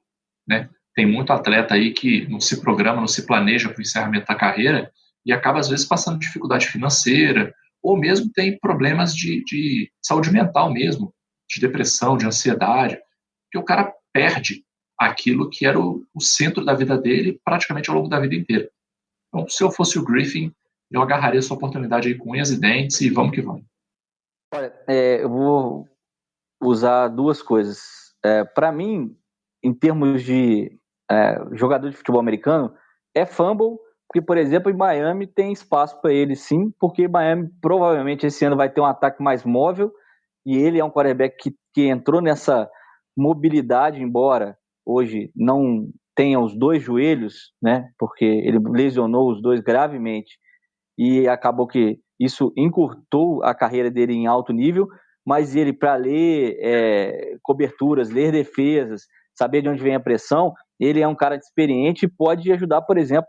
né? Tem muito atleta aí que não se programa, não se planeja para o encerramento da carreira e acaba, às vezes, passando dificuldade financeira ou mesmo tem problemas de saúde mental mesmo, de depressão, de ansiedade, porque o cara perde aquilo que era o centro da vida dele praticamente ao longo da vida inteira. Então, se eu fosse o Griffin, eu agarraria essa oportunidade aí com unhas e dentes e vamos que vamos. Olha, eu vou usar duas coisas. Para mim, em termos de jogador de futebol americano, é fumble, porque, por exemplo, em Miami tem espaço para ele sim, porque Miami provavelmente esse ano vai ter um ataque mais móvel e ele é um quarterback que entrou nessa mobilidade, embora hoje não tenha os dois joelhos, né, porque ele lesionou os dois gravemente e acabou que isso encurtou a carreira dele em alto nível, mas ele, para ler coberturas, ler defesas, saber de onde vem a pressão, ele é um cara experiente e pode ajudar, por exemplo,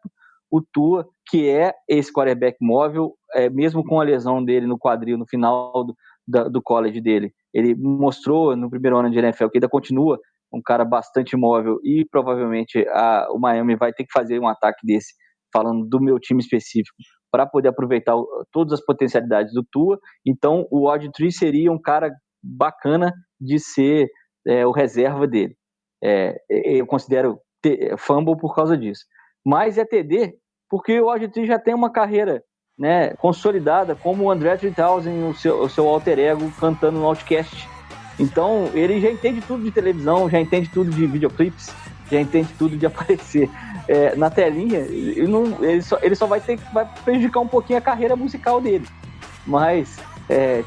o Tua, que é esse quarterback móvel, mesmo com a lesão dele no quadril no final do college dele. Ele mostrou no primeiro ano de NFL que ainda continua um cara bastante móvel e provavelmente o Miami vai ter que fazer um ataque desse, falando do meu time específico, para poder aproveitar todas as potencialidades do Tua. Então o Audrey seria um cara bacana de ser o reserva dele. Eu considero fumble por causa disso. Mas é TD porque o Audrey já tem uma carreira, né, consolidada como o André 3000, o seu alter ego, cantando no Outcast. Então ele já entende tudo de televisão, já entende tudo de videoclipes, já entende tudo de aparecer na telinha. Ele só vai prejudicar um pouquinho a carreira musical dele. Mas,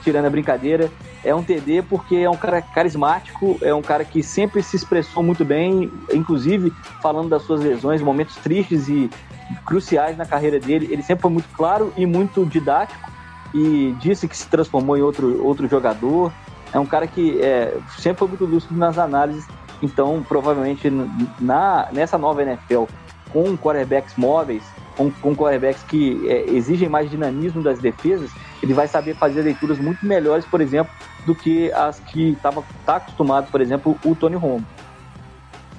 tirando a brincadeira, é um TD porque é um cara carismático, é um cara que sempre se expressou muito bem, inclusive falando das suas lesões, momentos tristes e cruciais na carreira dele. Ele sempre foi muito claro e muito didático e disse que se transformou em outro jogador. É um cara que sempre foi muito lúcido nas análises. Então, provavelmente, nessa nova NFL, com quarterbacks móveis, com quarterbacks que exigem mais dinamismo das defesas, ele vai saber fazer leituras muito melhores, por exemplo, do que as que tá acostumado, por exemplo, o Tony Romo.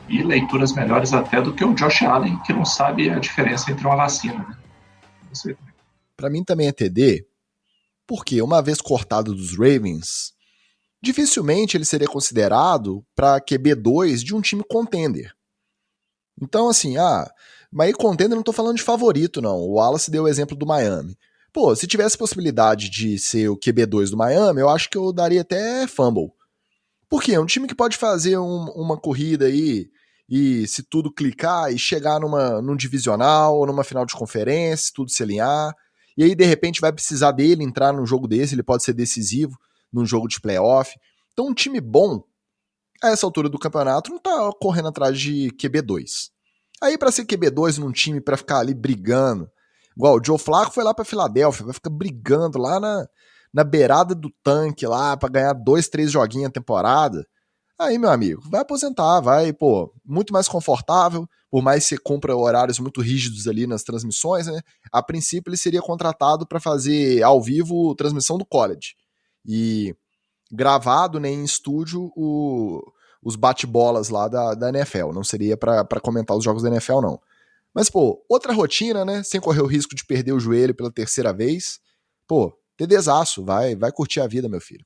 E leituras melhores até do que o Josh Allen, que não sabe a diferença entre uma vacina, né? Para mim também é TD, porque uma vez cortado dos Ravens, dificilmente ele seria considerado para QB2 de um time contender. Então, assim, mas aí contender não tô falando de favorito, não. O Wallace deu o exemplo do Miami. Pô, se tivesse possibilidade de ser o QB2 do Miami, eu acho que eu daria até fumble. Por quê? É um time que pode fazer uma corrida aí e se tudo clicar e chegar num divisional ou numa final de conferência, se tudo se alinhar, e aí de repente vai precisar dele entrar num jogo desse, ele pode ser decisivo num jogo de playoff. Então um time bom, a essa altura do campeonato, não tá correndo atrás de QB2. Aí pra ser QB2 num time pra ficar ali brigando, igual o Joe Flacco foi lá pra Filadélfia, vai ficar brigando lá na beirada do tanque lá pra ganhar 2, 3 joguinhos a temporada. Aí, meu amigo, vai aposentar, vai, muito mais confortável, por mais que você cumpra horários muito rígidos ali nas transmissões, né? A princípio ele seria contratado para fazer ao vivo transmissão do college. E gravado, né, em estúdio, os bate-bolas lá da NFL. Não seria para comentar os jogos da NFL, não. Mas, outra rotina, né? Sem correr o risco de perder o joelho pela terceira vez. TDzaço, vai curtir a vida, meu filho.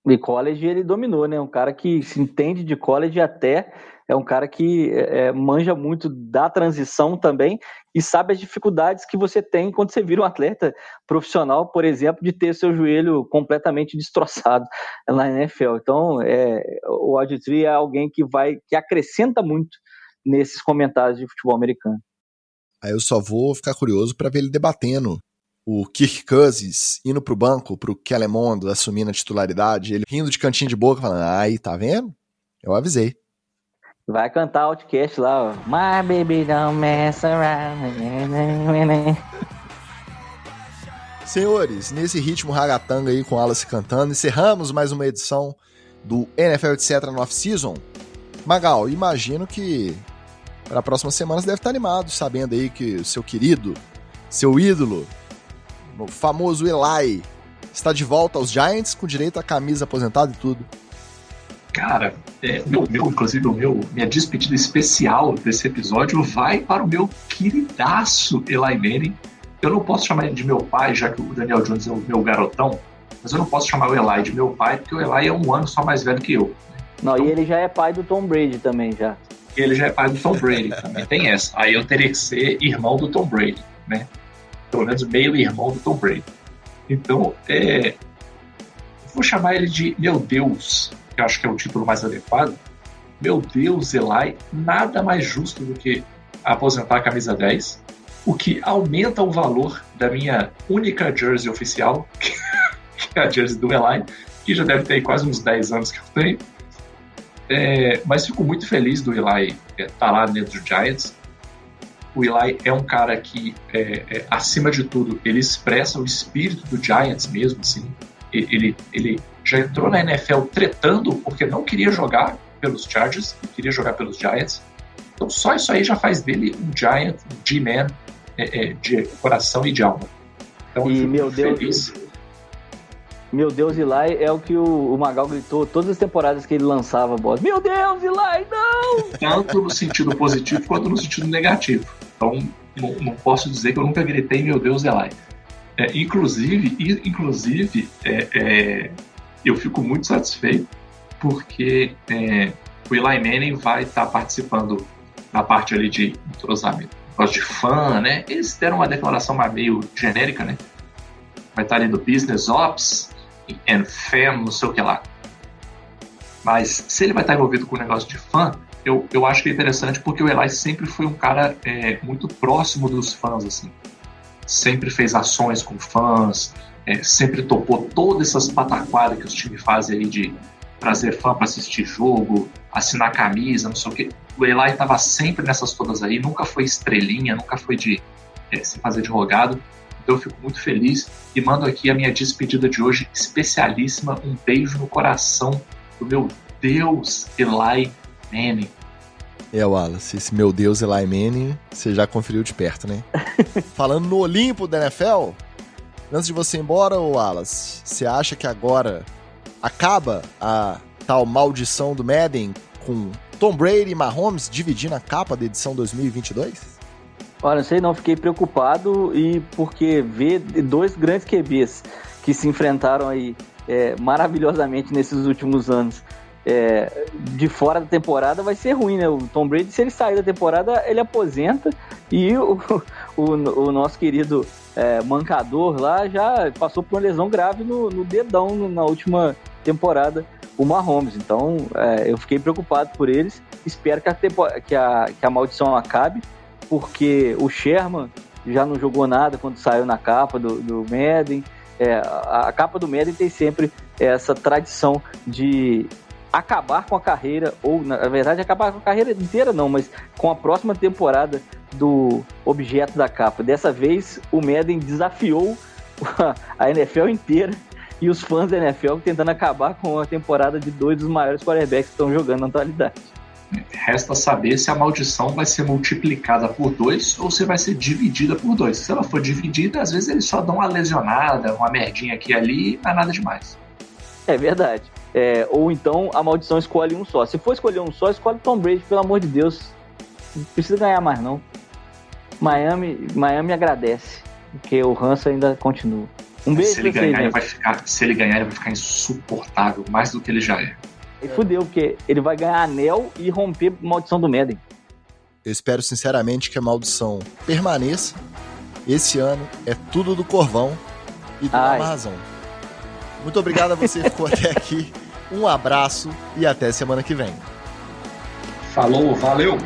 E college ele dominou, né? Um cara que se entende de college até, é um cara que manja muito da transição também e sabe as dificuldades que você tem quando você vira um atleta profissional, por exemplo, de ter seu joelho completamente destroçado na NFL. Então, o Audrey é alguém que acrescenta muito nesses comentários de futebol americano. Aí eu só vou ficar curioso para ver ele debatendo o Kirk Cousins indo pro banco, pro Kellen Mond assumindo a titularidade, ele rindo de cantinho de boca, falando, aí, tá vendo? Eu avisei. Vai cantar Outcast lá, ó. My baby don't mess around. Senhores, nesse ritmo ragatanga aí com Wallace cantando, encerramos mais uma edição do NFL Etc. no Off-Season. Magal, imagino que para a próxima semana você deve estar animado, sabendo aí que o seu querido, seu ídolo, o famoso Eli, está de volta aos Giants com direito à camisa aposentada e tudo. Cara, inclusive minha despedida especial desse episódio vai para o meu queridaço Eli Manning. Eu não posso chamar ele de meu pai, já que o Daniel Jones é o meu garotão, mas eu não posso chamar o Eli de meu pai, porque o Eli é um ano só mais velho que eu. Não, então, e ele já é pai do Tom Brady também, já. Ele já é pai do Tom Brady, também tem essa. Aí eu teria que ser irmão do Tom Brady, né? Pelo menos meio irmão do Tom Brady. Então, vou chamar ele de meu Deus, que eu acho que é o título mais adequado. Meu Deus, Eli, nada mais justo do que aposentar a camisa 10, o que aumenta o valor da minha única jersey oficial, que é a jersey do Eli, que já deve ter quase uns 10 anos que eu tenho. Mas fico muito feliz do Eli estar lá dentro do Giants. O Eli é um cara que, acima de tudo, ele expressa o espírito do Giants mesmo, assim. Ele já entrou na NFL tretando porque não queria jogar pelos Chargers, queria jogar pelos Giants. Então só isso aí já faz dele um Giant, um G-Man, de coração e de alma. Então e meu Deus, meu Deus, Eli é o que o Magal gritou todas as temporadas que ele lançava a bola. Meu Deus, Eli, não! Tanto no sentido positivo quanto no sentido negativo. Então não posso dizer que eu nunca gritei meu Deus, Eli. Inclusive, eu fico muito satisfeito porque o Eli Manning vai estar participando na parte ali de entrosamento, de fã, né? Eles deram uma declaração meio genérica, né? Vai estar ali no Business Ops and Fam, não sei o que lá. Mas se ele vai estar envolvido com o negócio de fã, eu acho que é interessante porque o Eli sempre foi um cara muito próximo dos fãs, assim. Sempre fez ações com fãs, sempre topou todas essas pataquadas que os times fazem aí de trazer fã para assistir jogo, assinar camisa, não sei o que. O Eli estava sempre nessas todas aí, nunca foi estrelinha, nunca foi de se fazer de rogado. Então eu fico muito feliz e mando aqui a minha despedida de hoje especialíssima, um beijo no coração do meu Deus, Eli Manning. Wallace, esse meu Deus, Eli Manning, você já conferiu de perto, né? Falando no Olimpo da NFL, antes de você ir embora, Wallace, você acha que agora acaba a tal maldição do Madden com Tom Brady e Mahomes dividindo a capa da edição 2022? Olha, não sei não, fiquei preocupado e porque ver dois grandes QBs que se enfrentaram aí maravilhosamente nesses últimos anos de fora da temporada vai ser ruim, né? O Tom Brady, se ele sair da temporada, ele aposenta e o nosso querido mancador lá já passou por uma lesão grave no dedão na última temporada, o Mahomes. Então, eu fiquei preocupado por eles. Espero que a maldição acabe, porque o Sherman já não jogou nada quando saiu na capa do Madden. A capa do Madden tem sempre essa tradição de acabar com a carreira, ou na verdade acabar com a carreira inteira não, mas com a próxima temporada do objeto da capa. Dessa vez o Madden desafiou a NFL inteira e os fãs da NFL tentando acabar com a temporada de dois dos maiores quarterbacks que estão jogando na atualidade. Resta saber se a maldição vai ser multiplicada por 2 ou se vai ser dividida por 2. Se ela for dividida, às vezes eles só dão uma lesionada, uma merdinha aqui e ali, não é nada demais. É verdade. Ou então a maldição escolhe um só. Se for escolher um só, escolhe Tom Brady, pelo amor de Deus. Não precisa ganhar mais, não. Miami agradece, porque o ranço ainda continua. Um beijo. Se ele ganhar, ele vai ficar insuportável, mais do que ele já é. E fudeu, porque ele vai ganhar anel e romper a maldição do Madden. Eu espero sinceramente que a maldição permaneça. Esse ano é tudo do Corvão e do Amazon. Muito obrigado a você que ficou até aqui. Um abraço e até semana que vem. Falou, valeu!